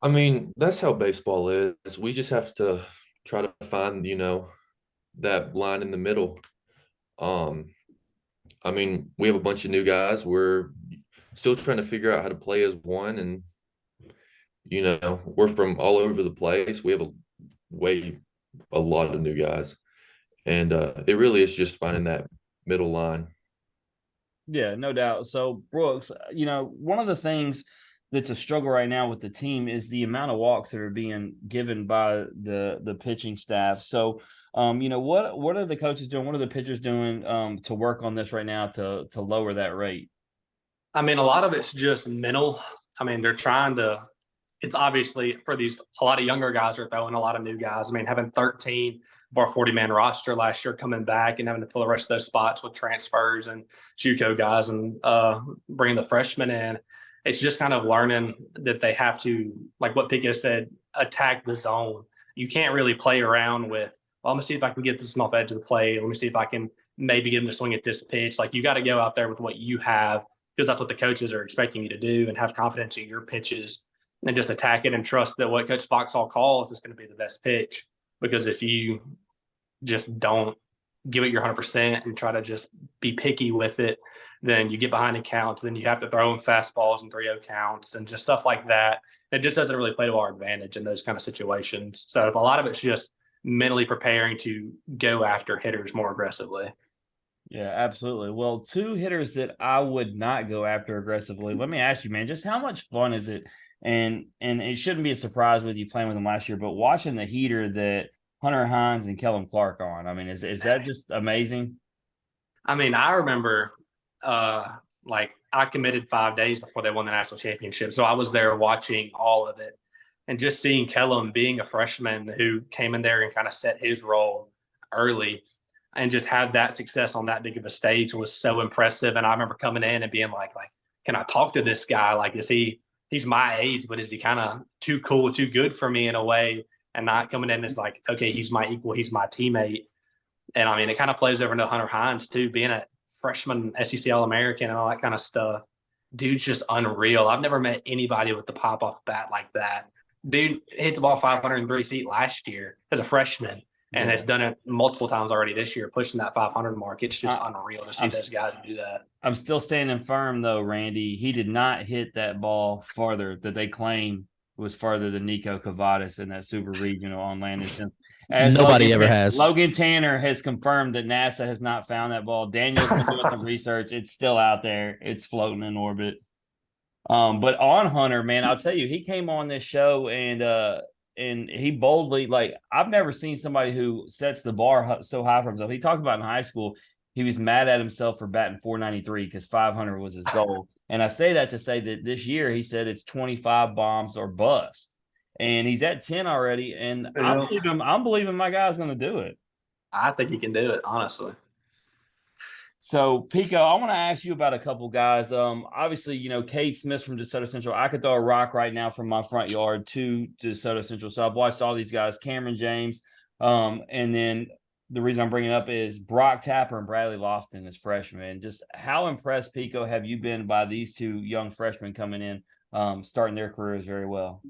C: I mean, that's how baseball is. We just have to try to find, that line in the middle. Um, I mean, we have a bunch of new guys. We're still trying to figure out how to play as one, and we're from all over the place. We have a lot of new guys, and it really is just finding that middle line.
D: Yeah, no doubt. So, Brooks, one of the things that's a struggle right now with the team is the amount of walks that are being given by the pitching staff. So, what are the coaches doing? What are the pitchers doing to work on this right now to lower that rate?
B: I mean, a lot of it's just mental. I mean, they're trying to, it's obviously for a lot of younger guys are throwing a lot of new guys. I mean, having 13 of our 40-man roster last year coming back and having to fill the rest of those spots with transfers and JUCO guys and bringing the freshmen in, it's just kind of learning that they have to, like what Pico said, attack the zone. You can't really play around with, well, I'm going to see if I can get this off the edge of the plate. Let me see if I can maybe get him to swing at this pitch. Like you got to go out there with what you have because that's what the coaches are expecting you to do and have confidence in your pitches and just attack it and trust that what Coach Foxhall calls is going to be the best pitch. Because if you just don't give it your 100% and try to just be picky with it, then you get behind in counts. Then you have to throw in fastballs and 3-0 counts and just stuff like that. It just doesn't really play to our advantage in those kind of situations. So a lot of it's just mentally preparing to go after hitters more aggressively.
D: Yeah, absolutely. Well, two hitters that I would not go after aggressively. Let me ask you, man, just how much fun is it And it shouldn't be a surprise with you playing with him last year, but watching the heater that Hunter Hines and Kellen Clark on, I mean, is that just amazing?
B: I mean, I remember like I committed 5 days before they won the national championship. So I was there watching all of it and just seeing Kellum being a freshman who came in there and kind of set his role early and just have that success on that big of a stage was so impressive. And I remember coming in and being like, can I talk to this guy? Like, he's my age, but is he kind of too cool, too good for me in a way? And not coming in as like, okay, he's my equal, he's my teammate. And I mean, it kind of plays over into Hunter Hines too, being a freshman SEC All-American and all that kind of stuff. Dude's just unreal. I've never met anybody with the pop off bat like that. Dude hits the ball 503 feet last year as a freshman and has done it multiple times already this year, pushing that 500 mark. It's just unreal to see those guys do that.
D: I'm still standing firm, though, Randy. He did not hit that ball farther that they claim was farther than Nico Cavadas in that super regional on Landon Sims.
A: Nobody ever has.
D: Logan Tanner has confirmed that NASA has not found that ball. Daniel's been doing some research. It's still out there. It's floating in orbit. But on Hunter, man, I'll tell you, he came on this show and he boldly, like, I've never seen somebody who sets the bar so high for himself. He talked about in high school, he was mad at himself for batting 493 because 500 was his goal. And I say that to say that this year he said it's 25 bombs or bust. And he's at 10 already. And I'm believing my guy's going to do it.
B: I think he can do it, honestly.
D: So, Pico, I want to ask you about a couple guys. Obviously, you know, Cade Smith from DeSoto Central. I could throw a rock right now from my front yard to DeSoto Central. So I've watched all these guys, Cameron James. And then the reason I'm bringing it up is Brock Tapper and Bradley Lofton as freshmen. Just how impressed, Pico, have you been by these two young freshmen coming in, starting their careers very well?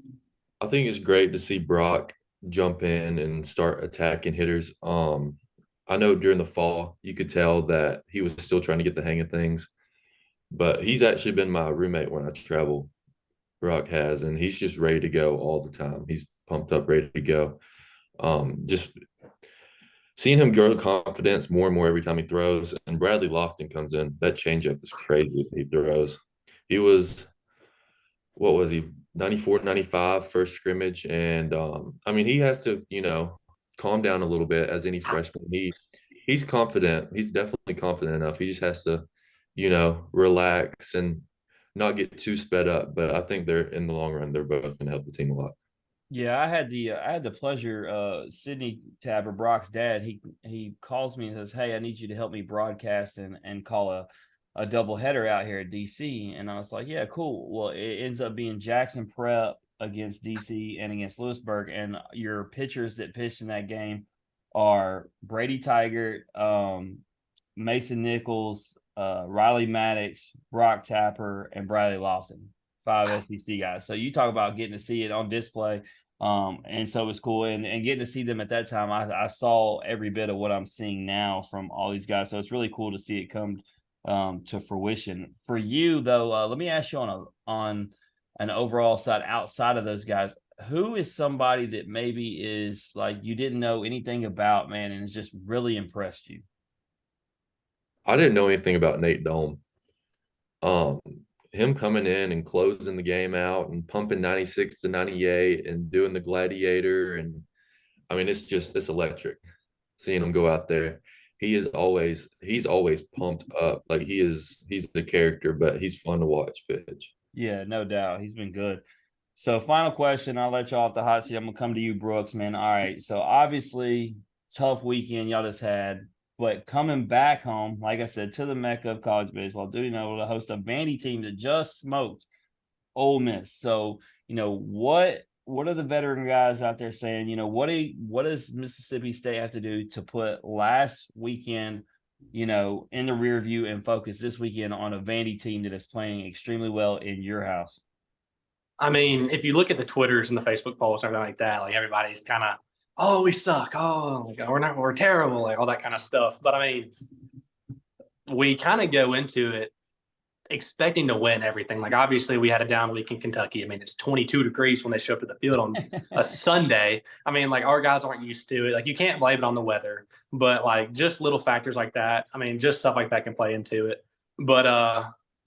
C: I think it's great to see Brock jump in and start attacking hitters. I know during the fall, you could tell that he was still trying to get the hang of things, but he's actually been my roommate when I travel. Brock has, and he's just ready to go all the time. He's pumped up, ready to go. Just seeing him grow confidence more and more every time he throws. And Bradley Lofton comes in. That changeup is crazy he throws. He was, what was he, 94, 95 first scrimmage. And, I mean, he has to, you know, calm down a little bit as any freshman. He's confident. He's definitely confident enough. He just has to, you know, relax and not get too sped up. But I think they're, in the long run, they're both going to help the team a lot.
D: Yeah, I had the pleasure. Sydney Tapper, Brock's dad, he calls me and says, "Hey, I need you to help me broadcast and call a doubleheader out here at DC." And I was like, "Yeah, cool." Well, it ends up being Jackson Prep against DC and against Lewisburg, and your pitchers that pitched in that game are Brady Tigert, Mason Nichols, Riley Maddox, Brock Tapper, and Bradley Lawson. 5 SEC guys. So you talk about getting to see it on display. And so it was cool. And getting to see them at that time, I saw every bit of what I'm seeing now from all these guys. So it's really cool to see it come to fruition. For you, though, let me ask you on an overall side outside of those guys, who is somebody that maybe is like you didn't know anything about, man, and has just really impressed you?
C: I didn't know anything about Nate Dome. Him coming in and closing the game out and pumping 96 to 98 and doing the gladiator. And I mean, it's electric seeing him go out there. He's always pumped up. Like he's the character, but he's fun to watch pitch.
D: Yeah, no doubt. He's been good. So final question, I'll let you off the hot seat. I'm going to come to you, Brooks, man. All right. So obviously tough weekend y'all just had. But coming back home, like I said, to the Mecca of college baseball, duty noble to host a Vandy team that just smoked Ole Miss. So, you know, what are the veteran guys out there saying? You know, what does Mississippi State have to do to put last weekend, you know, in the rear view and focus this weekend on a Vandy team that is playing extremely well in your house?
B: I mean, if you look at the Twitters and the Facebook posts and everything like that, like everybody's kind of, oh, we suck. Oh, like, we're terrible, like all that kind of stuff. But I mean, we kind of go into it expecting to win everything. Like obviously we had a down week in Kentucky. I mean, it's 22 degrees when they show up to the field on a Sunday. I mean, like our guys aren't used to it. Like you can't blame it on the weather, but like just little factors like that. I mean, just stuff like that can play into it. But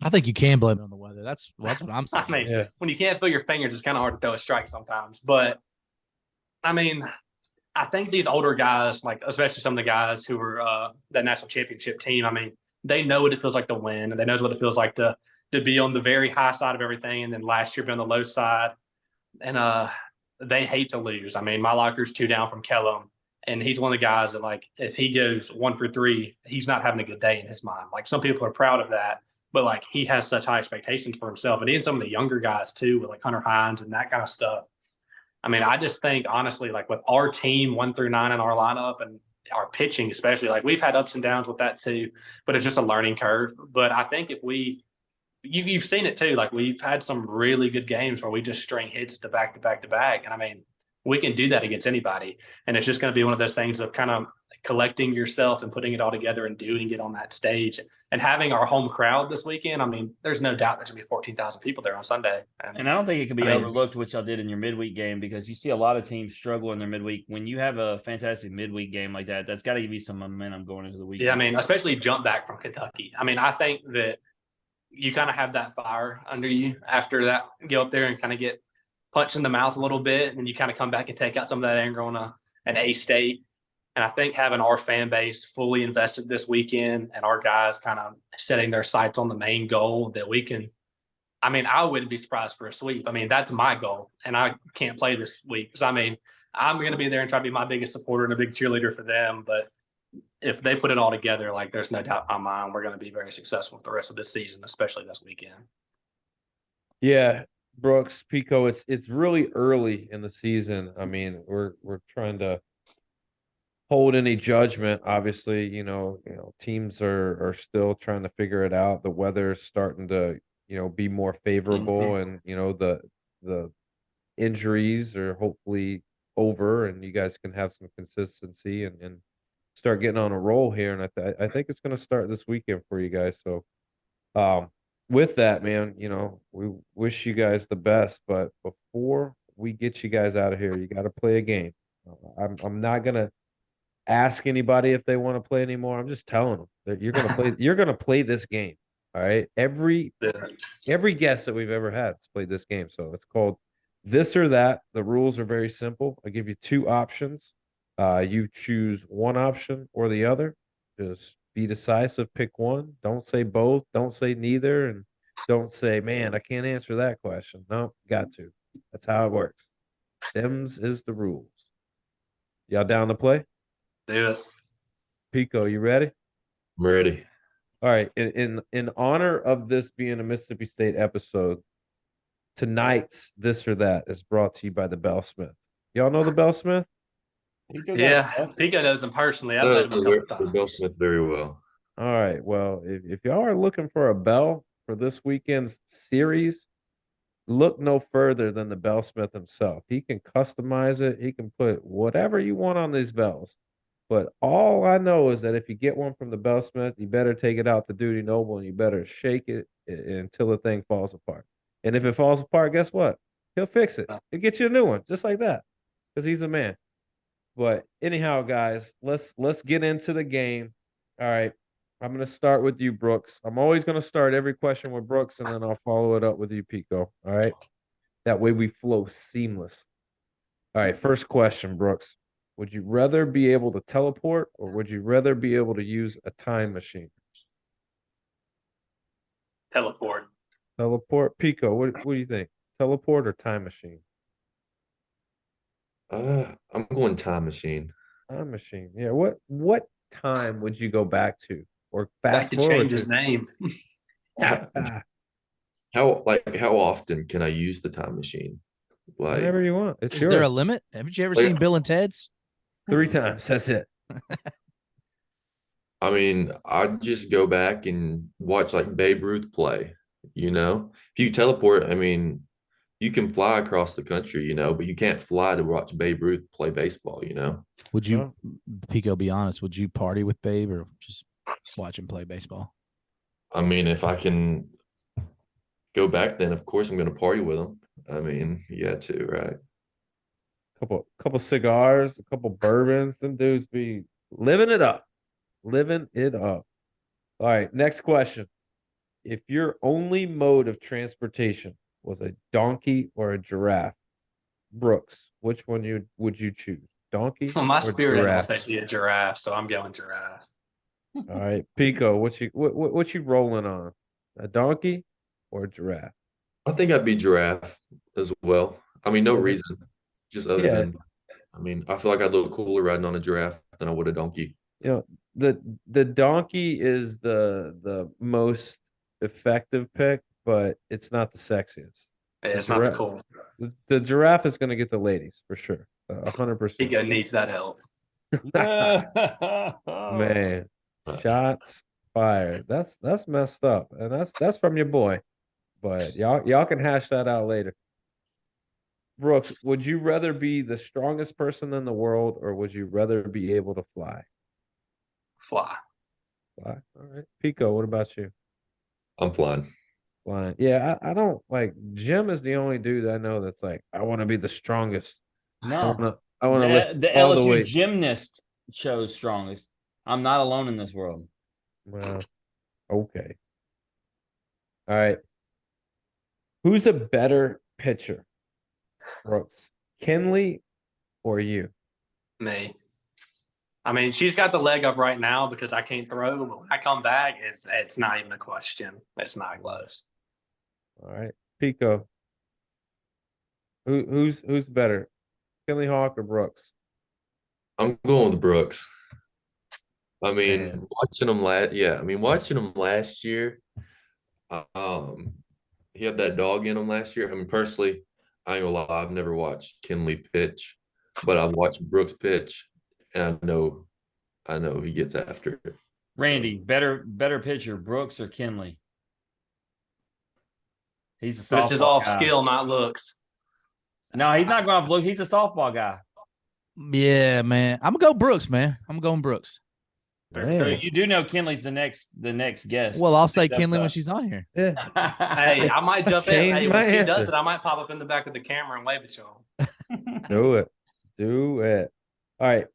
A: I think you can blame it on the weather. That's what I'm saying.
B: I mean,
E: Yeah.
B: when you can't feel your fingers, it's kind of hard to throw a strike sometimes. But I mean, I think these older guys, like especially some of the guys who were that national championship team, I mean, they know what it feels like to win, and they know what it feels like to be on the very high side of everything, and then last year be on the low side, and they hate to lose. I mean, my locker's 2 down from Kellum, and he's one of the guys that, like, if he goes 1 for 3, he's not having a good day in his mind. Like, some people are proud of that, but like he has such high expectations for himself, and even some of the younger guys too, with like Hunter Hines and that kind of stuff. I mean, I just think honestly, like with our team 1 through 9 in our lineup and our pitching, especially, like we've had ups and downs with that too, but it's just a learning curve. But I think if you've seen it too, like we've had some really good games where we just string hits to back to back to back. And I mean, we can do that against anybody. And it's just going to be one of those things of kind of collecting yourself and putting it all together and doing it on that stage and having our home crowd this weekend. I mean, there's no doubt there's gonna be 14,000 people there on Sunday.
D: And I don't think it can be
B: I mean,
D: overlooked what y'all did in your midweek game, because you see a lot of teams struggle in their midweek. When you have a fantastic midweek game like that, that's got to give you some momentum going into the weekend.
B: yeah, I mean, especially jump back from Kentucky. I mean, I think that you kind of have that fire under you after that, go up there and kind of get punched in the mouth a little bit, and then you kind of come back and take out some of that anger on an A-State. And I think having our fan base fully invested this weekend and our guys kind of setting their sights on the main goal that we can, I mean, I wouldn't be surprised for a sweep. I mean, that's my goal, and I can't play this week because, I mean, I'm going to be there and try to be my biggest supporter and a big cheerleader for them. But if they put it all together, like there's no doubt in my mind, we're going to be very successful for the rest of this season, especially this weekend.
E: Yeah, Brooks, Pico, it's really early in the season. I mean, we're trying to hold any judgment. Obviously, teams are still trying to figure it out. The weather's starting to, be more favorable, and the injuries are hopefully over, and you guys can have some consistency and start getting on a roll here. And I think it's going to start this weekend for you guys. So, with that, man, we wish you guys the best. But before we get you guys out of here, you got to play a game. I'm not gonna ask anybody if they want to play anymore. I'm just telling them that you're gonna play. You're gonna play this game. All right. Every guest that we've ever had has played this game. So it's called This or That. The rules are very simple. I give you 2 options. You choose one option or the other. Just be decisive. Pick one. Don't say both. Don't say neither. And don't say, man, I can't answer that question. No, got to. That's how it works. Them's is the rules. Y'all down to play?
B: Do it.
E: Pico, you ready?
C: I'm ready.
E: All right. In honor of this being a Mississippi State episode, tonight's This or That is brought to you by the Bellsmith. Y'all know the Bellsmith?
B: Yeah, Pico knows him personally. I've met him a couple times.
C: Bill Smith very well.
E: All right. Well, if y'all are looking for a bell for this weekend's series, look no further than the Bellsmith himself. He can customize it. He can put whatever you want on these bells. But all I know is that if you get one from the Bellsmith, you better take it out to Duty Noble and you better shake it until the thing falls apart. And if it falls apart, guess what? He'll fix it. He'll get you a new one, just like that, because he's a man. But anyhow, guys, let's get into the game. All right. I'm going to start with you, Brooks. I'm always going to start every question with Brooks, and then I'll follow it up with you, Pico. All right. That way we flow seamless. All right. First question, Brooks. Would you rather be able to teleport, or would you rather be able to use a time machine?
B: Teleport.
E: Teleport. Pico, what do you think? Teleport or time machine?
C: I'm going time machine.
E: Time machine. Yeah. What time would you go back to, or
B: Back
E: fast
B: to
E: forward
B: change
E: to?
B: his name.
C: How often can I use the time machine? Like,
E: Whenever you want. It's
A: Is
E: yours.
A: there a limit? Haven't you ever
C: Like-
A: seen Bill and Ted's?
E: 3 times. That's it.
C: I mean, I'd just go back and watch like Babe Ruth play, If you teleport, I mean, you can fly across the country, but you can't fly to watch Babe Ruth play baseball,
A: Would you, Pico, be honest? Would you party with Babe or just watch him play baseball?
C: I mean, if I can go back, then of course I'm going to party with him. I mean, you got to, right?
E: Couple cigars, a couple bourbons. Them dudes be living it up. Living it up. All right, next question. if your only mode of transportation was a donkey or a giraffe, Brooks, which one would you choose? Donkey
B: My
E: or
B: spirit animal is
E: giraffe?
B: basically a giraffe, so I'm going giraffe.
E: All right, Pico, what you rolling on? A donkey or a giraffe?
C: I think I'd be giraffe as well. I mean, no
E: Okay.
C: reason, just other
E: Yeah,
C: than, I mean, I feel like I'd look cooler riding on a giraffe than I would a donkey.
E: you know, the donkey is the most effective pick, but it's not the sexiest.
B: Yeah,
E: The
B: it's not the
E: giraffe,
B: cool.
E: the giraffe is going to get the ladies for sure, 100%.
B: Pico needs that help.
E: Man, shots fired. That's messed up, and that's from your boy. But y'all can hash that out later. Brooks, would you rather be the strongest person in the world, or would you rather be able to fly?
B: Fly.
E: Fly. All right. Pico, what about you?
C: I'm flying.
E: Flying. Yeah, I don't like Jim is the only dude I know that's like, I want to be the strongest.
D: No,
E: I want to lift
D: the
E: all the
D: LSU
E: weights.
D: gymnast chose strongest. I'm not alone in this world.
E: Well, okay. All right. Who's a better pitcher, Brooks? Kinley or you?
B: Me. I mean, she's got the leg up right now because I can't throw. But when I come back, it's not even a question. It's not close.
E: All right. Pico. Who's better? Kinley Hawk or Brooks?
C: I'm going with Brooks. I mean,
E: Man.
C: watching him last year, um, he had that dog in him last year. I mean, personally, I ain't gonna lie, I've never watched Kinley pitch, but I've watched Brooks pitch, and I know he gets after it.
D: Randy, better pitcher, Brooks or Kinley? He's a
B: This is
D: softball
B: all
D: guy.
B: skill, not looks.
D: No, he's not going to look. He's a softball guy.
A: Yeah, man. I'm gonna go Brooks, man. I'm going Brooks.
D: So you do know Kinley's the next guest.
A: Well, I'll say Kinley when she's on here.
E: Yeah.
B: Hey, I might jump in.
E: Change
B: Hey,
E: my
B: when she does
E: answer.
B: it, I might pop up in the back of the camera and wave at y'all.
E: Do it. Do it. All right.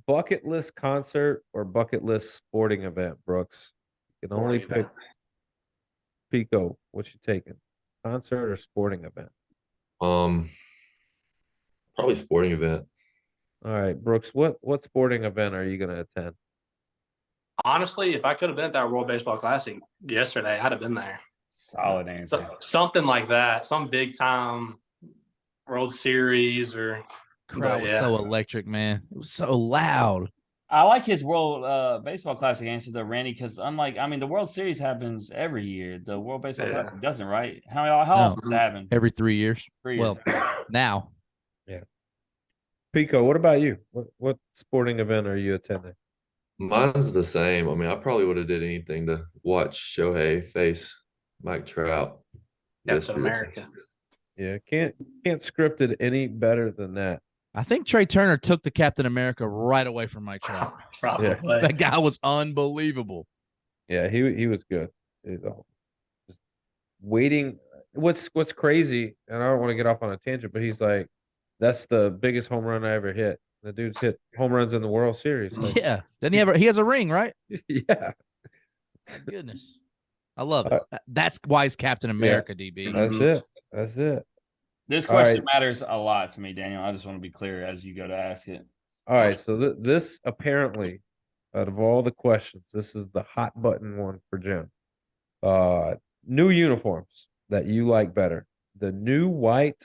E: Bucket list concert or bucket list sporting event, Brooks? You can only
B: Sporting
E: pick Pico. What you taking? Concert or sporting event?
C: Probably sporting event.
E: All right, Brooks, what sporting event are you gonna attend?
B: Honestly, if I could have been at that World Baseball Classic yesterday, I'd have been there.
D: Solid answer.
B: Something like that, some big time World Series or
A: Crowd was so electric, man. It was so loud.
D: I like his World Baseball Classic answer though, Randy, because the World Series happens every year. The World Baseball Classic doesn't, right? How often does it happen?
A: Every 3 years.
D: 3 years.
A: Well, now.
E: Yeah. Pico, what about you? What sporting event are you attending?
C: Mine's the same. I mean, I probably would have did anything to watch Shohei face Mike Trout
B: Captain
C: yesterday.
B: America.
E: Yeah, can't script it any better than that.
A: I think Trey Turner took the Captain America right away from Mike Trout.
B: Probably.
E: Yeah.
A: That guy was unbelievable.
E: Yeah, he was good. Just waiting. What's crazy, and I don't want to get off on a tangent, but he's like, that's the biggest home run I ever hit. The dude's hit home runs in the World Series. Like,
A: Yeah. Doesn't he has a ring, right?
E: yeah.
A: Goodness. I love it. That's why he's Captain America, DB.
E: That's it.
D: This question matters a lot to me, Daniel. I just want to be clear as you go to ask it.
E: All right, so this apparently, out of all the questions, this is the hot button one for Jim. New uniforms that you like better, the new white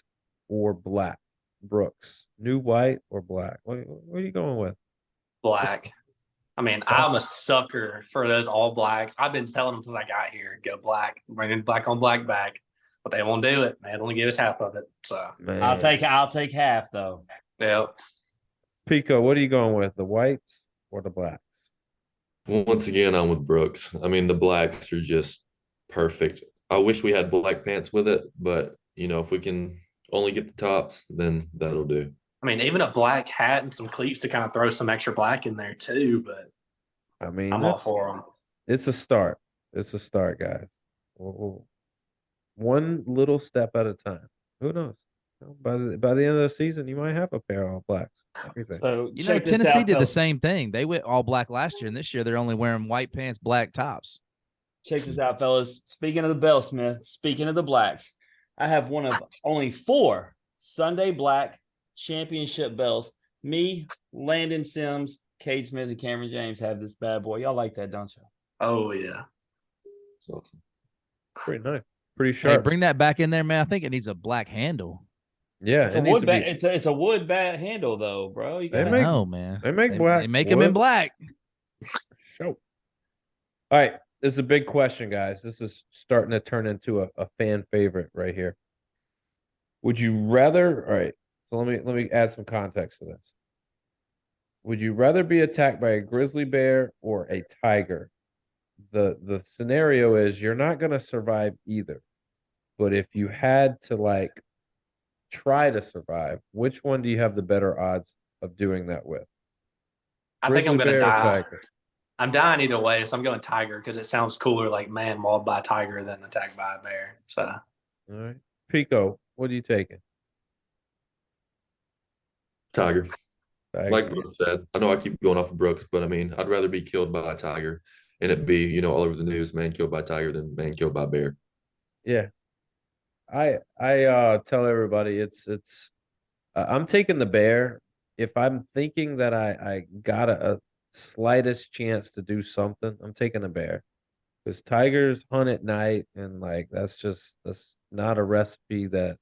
E: or black? Brooks, new white or black? What are you going with?
B: Black. I mean, I'm a sucker for those all blacks. I've been telling them since I got here, go black, bringing black on black back, but they won't do it. They only give us half of it. So
E: Man.
D: I'll take half though.
B: Yep.
E: Pico, what are you going with? The whites or the blacks?
C: Once again, I'm with Brooks. I mean, the blacks are just perfect. I wish we had black pants with it, but if we can only get the tops, then that'll do.
B: I mean, even a black hat and some cleats to kind of throw some extra black in there too. But
E: I mean,
B: I'm all for them.
E: It's a start. It's a start, guys. One little step at a time. Who knows? By the end of the season, you might have a pair of all blacks. Everything.
D: So
A: Tennessee did the same thing. They went all black last year, and this year they're only wearing white pants, black tops.
D: Check this out, fellas. Speaking of the Bellsmith, speaking of the Blacks, I have one of only 4 Sunday Black championship bells. Me, Landon Sims, Cade Smith, and Cameron James have this bad boy. Y'all like that, don't you?
B: Oh yeah.
C: That's awesome.
E: Pretty nice. Pretty
A: Hey,
E: sharp.
A: bring that back in there, man. I think it needs a black handle.
E: Yeah,
D: It's
E: it
D: a
E: needs
D: wood
E: to
D: bat.
E: be.
D: It's a wood bat handle though, bro. You
E: They
D: gotta
E: make-
A: No, man.
E: they make black
A: They make them in
E: wood.
A: black.
E: Show. All right, this is a big question, guys. This is starting to turn into a fan favorite right here. Would you rather? All right, so let me add some context to this. Would you rather be attacked by a grizzly bear or a tiger? The scenario is you're not going to survive either. But if you had to like try to survive, which one do you have the better odds of doing that with?
B: I think I'm
E: Grizzly
B: gonna
E: bear or
B: die.
E: tiger?
B: I'm dying either way, so I'm going tiger because it sounds cooler, like man mauled by a tiger than attacked by a bear. So
E: All right, Pico, what are you taking?
C: Tiger.
E: Tiger.
C: Like Brooks said, I know I keep going off of Brooks, but I mean, I'd rather be killed by a tiger and it be, all over the news, man killed by tiger than man killed by bear.
E: Yeah, I tell everybody it's I'm taking the bear. If I'm thinking that I got a slightest chance to do something, I'm taking the bear. Because tigers hunt at night, and like that's not a recipe that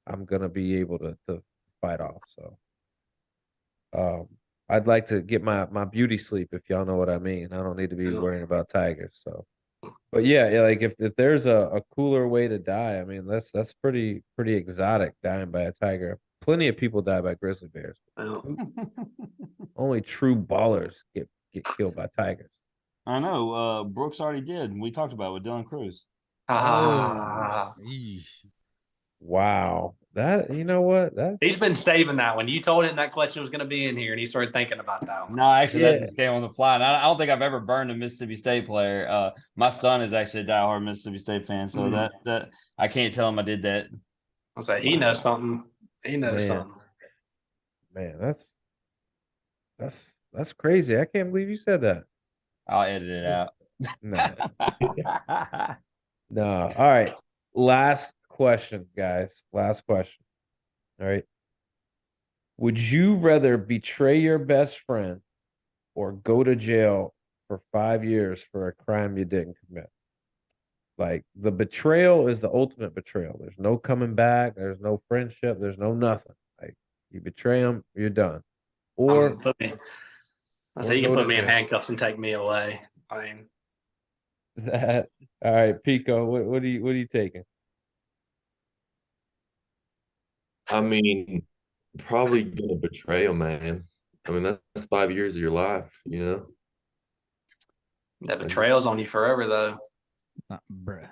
E: I'm gonna be able to fight off. So I'd like to get my beauty sleep, if y'all know what I mean. I don't need to be
B: Yeah.
E: worrying about tigers. So but yeah, like if there's a cooler way to die, I mean that's pretty exotic, dying by a tiger. Plenty of people die by grizzly bears. Only true ballers get killed by tigers.
D: I know. Brooks already did. We talked about it with Dylan Cruz.
B: Ah.
A: Eesh.
E: Wow. That you know what? That's
B: He's been saving that one. You told him that question was going to be in here, and he started thinking about that one.
D: No, actually,
E: Yeah.
D: that just came on the fly. And I don't think I've ever burned a Mississippi State player. My son is actually a diehard Mississippi State fan, so that I can't tell him I did that.
B: I was like, he knows something. He knows
E: Man.
B: something.
E: man, that's crazy. I can't believe you said that.
D: I'll edit it out.
E: No. No. All right. Last question, guys. Last question. All right. Would you rather betray your best friend or go to jail for 5 years for a crime you didn't commit? Like the betrayal is the ultimate betrayal. There's no coming back. There's no friendship. There's no nothing. Like you betray them, you're done. Or
B: I say you can
E: go
B: put
E: to
B: me in
E: jail.
B: handcuffs and take me away. I mean,
E: that. All right, Pico. What are you taking?
C: I mean, probably gonna betray him, man. I mean, that's 5 years of your life.
B: that betrayal's on you forever, though.
A: Bruh.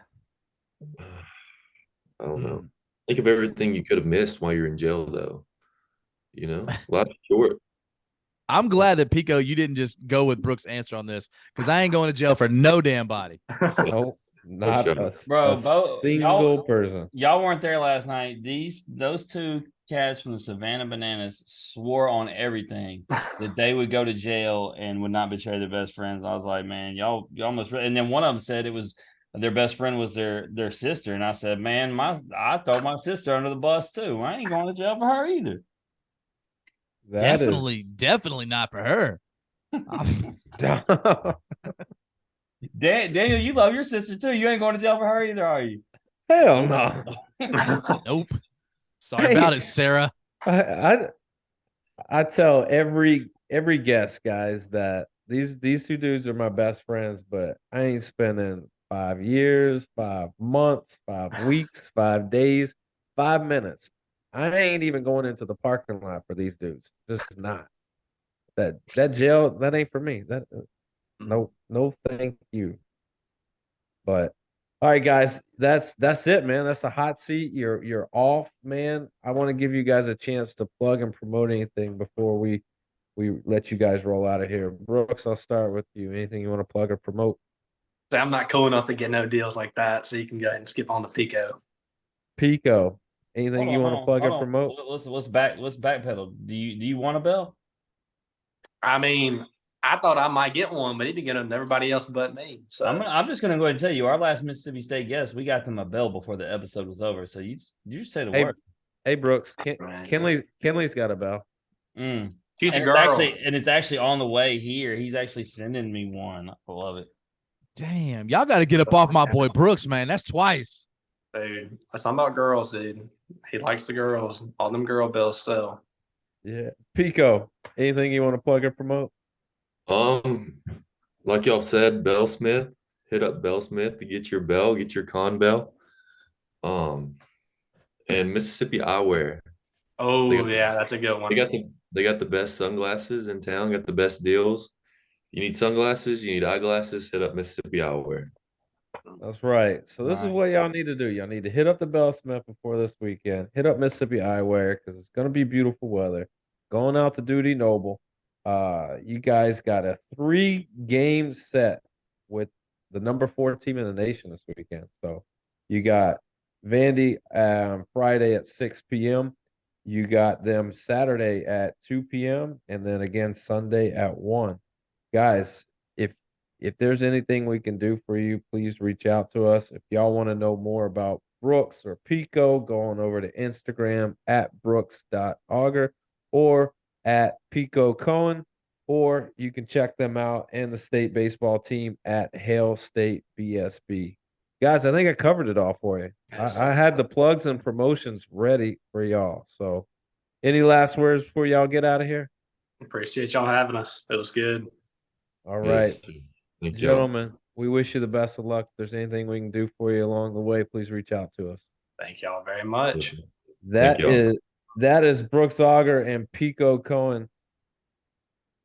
C: I don't know. Think of everything you could have missed while you're in jail, though. Life's short.
A: I'm glad that Pico, you didn't just go with Brooks' answer on this because I ain't going to jail for no damn body.
E: Nope, not
C: sure.
E: a single person.
D: Y'all weren't there last night. Those 2 cats from the Savannah Bananas swore on everything that they would go to jail and would not betray their best friends. I was like, man, y'all must. And then one of them said it was their best friend was their sister, and I said, man, I throw my sister under the bus too. I ain't going to jail for her either.
A: Definitely not for her.
D: Daniel, you love your sister too. You ain't going to jail for her either, are you?
E: Hell no.
A: Nope. Sorry about it, Sarah.
E: I tell every guest, guys, that these 2 dudes are my best friends, but I ain't spending 5 years, 5 months, 5 weeks, 5 days, 5 minutes. I ain't even going into the parking lot for these dudes. Just not. That jail, that ain't for me. That no, thank you. But all right, guys, that's it, man. That's a hot seat. You're off, man. I want to give you guys a chance to plug and promote anything before we let you guys roll out of here. Brooks, I'll start with you. Anything you want to plug or promote?
B: I'm not cool enough to get no deals like that, so you can go ahead and skip on to Pico.
E: Pico, anything you want to plug or
D: hold on.
E: promote?
D: Let's backpedal. Do you want a bell?
B: I mean, I thought I might get one, but he didn't get them. Everybody else but me. So
D: I'm just gonna go ahead and tell you, our last Mississippi State guest, we got them a bell before the episode was over. So you just say the
E: Hey,
D: word.
E: hey Brooks,
B: Man.
E: Kenley's got a bell.
D: Mm.
B: she's a
D: And
B: girl.
D: it's actually on the way here. He's actually sending me one. I love it.
A: Damn, y'all got to get up off my boy Brooks, man. That's twice.
B: Dude, it's something about girls, dude. He likes the girls. All them girl bells. So
E: Yeah. Pico, anything you want to plug or promote?
C: Like y'all said, Bell Smith, hit up Bell Smith to get your bell, get your Kohn bell. And Mississippi Eyewear.
B: oh
C: They got-
B: yeah, that's a good one.
C: They got the best sunglasses in town, got the best deals. You need sunglasses, you need eyeglasses, hit up Mississippi Eyewear.
E: That's right. So this is what
D: Nice.
E: y'all need to do. Y'all need to hit up the Bell Smith before this weekend. Hit up Mississippi Eyewear because it's going to be beautiful weather. Going out to Duty Noble. You guys got a 3-game set with the number 4 team in the nation this weekend. So you got Vandy Friday at 6 p.m. You got them Saturday at 2 p.m. and then again Sunday at 1. Guys, if there's anything we can do for you, please reach out to us. If y'all want to know more about Brooks or Pico, go on over to Instagram at brooks.auger or at Pico Kohn, or you can check them out and the state baseball team at Hale State BSB. Guys, I think I covered it all for you. I had the plugs and promotions ready for y'all. So any last words before y'all get out of here?
B: Appreciate y'all having us. It was good.
E: All right.
C: Thank y'all.
E: Gentlemen, we wish you the best of luck. If there's anything we can do for you along the way, please reach out to us.
B: Thank y'all very much.
E: That
C: y'all.
E: is Brooks Auger and Pico Kohn.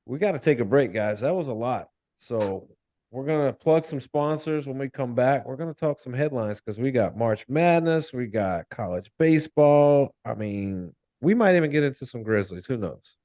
E: We got to take a break, guys. That was a lot. So we're gonna plug some sponsors when we come back. We're gonna talk some headlines because we got March Madness, we got college baseball. I mean, we might even get into some Grizzlies. Who knows?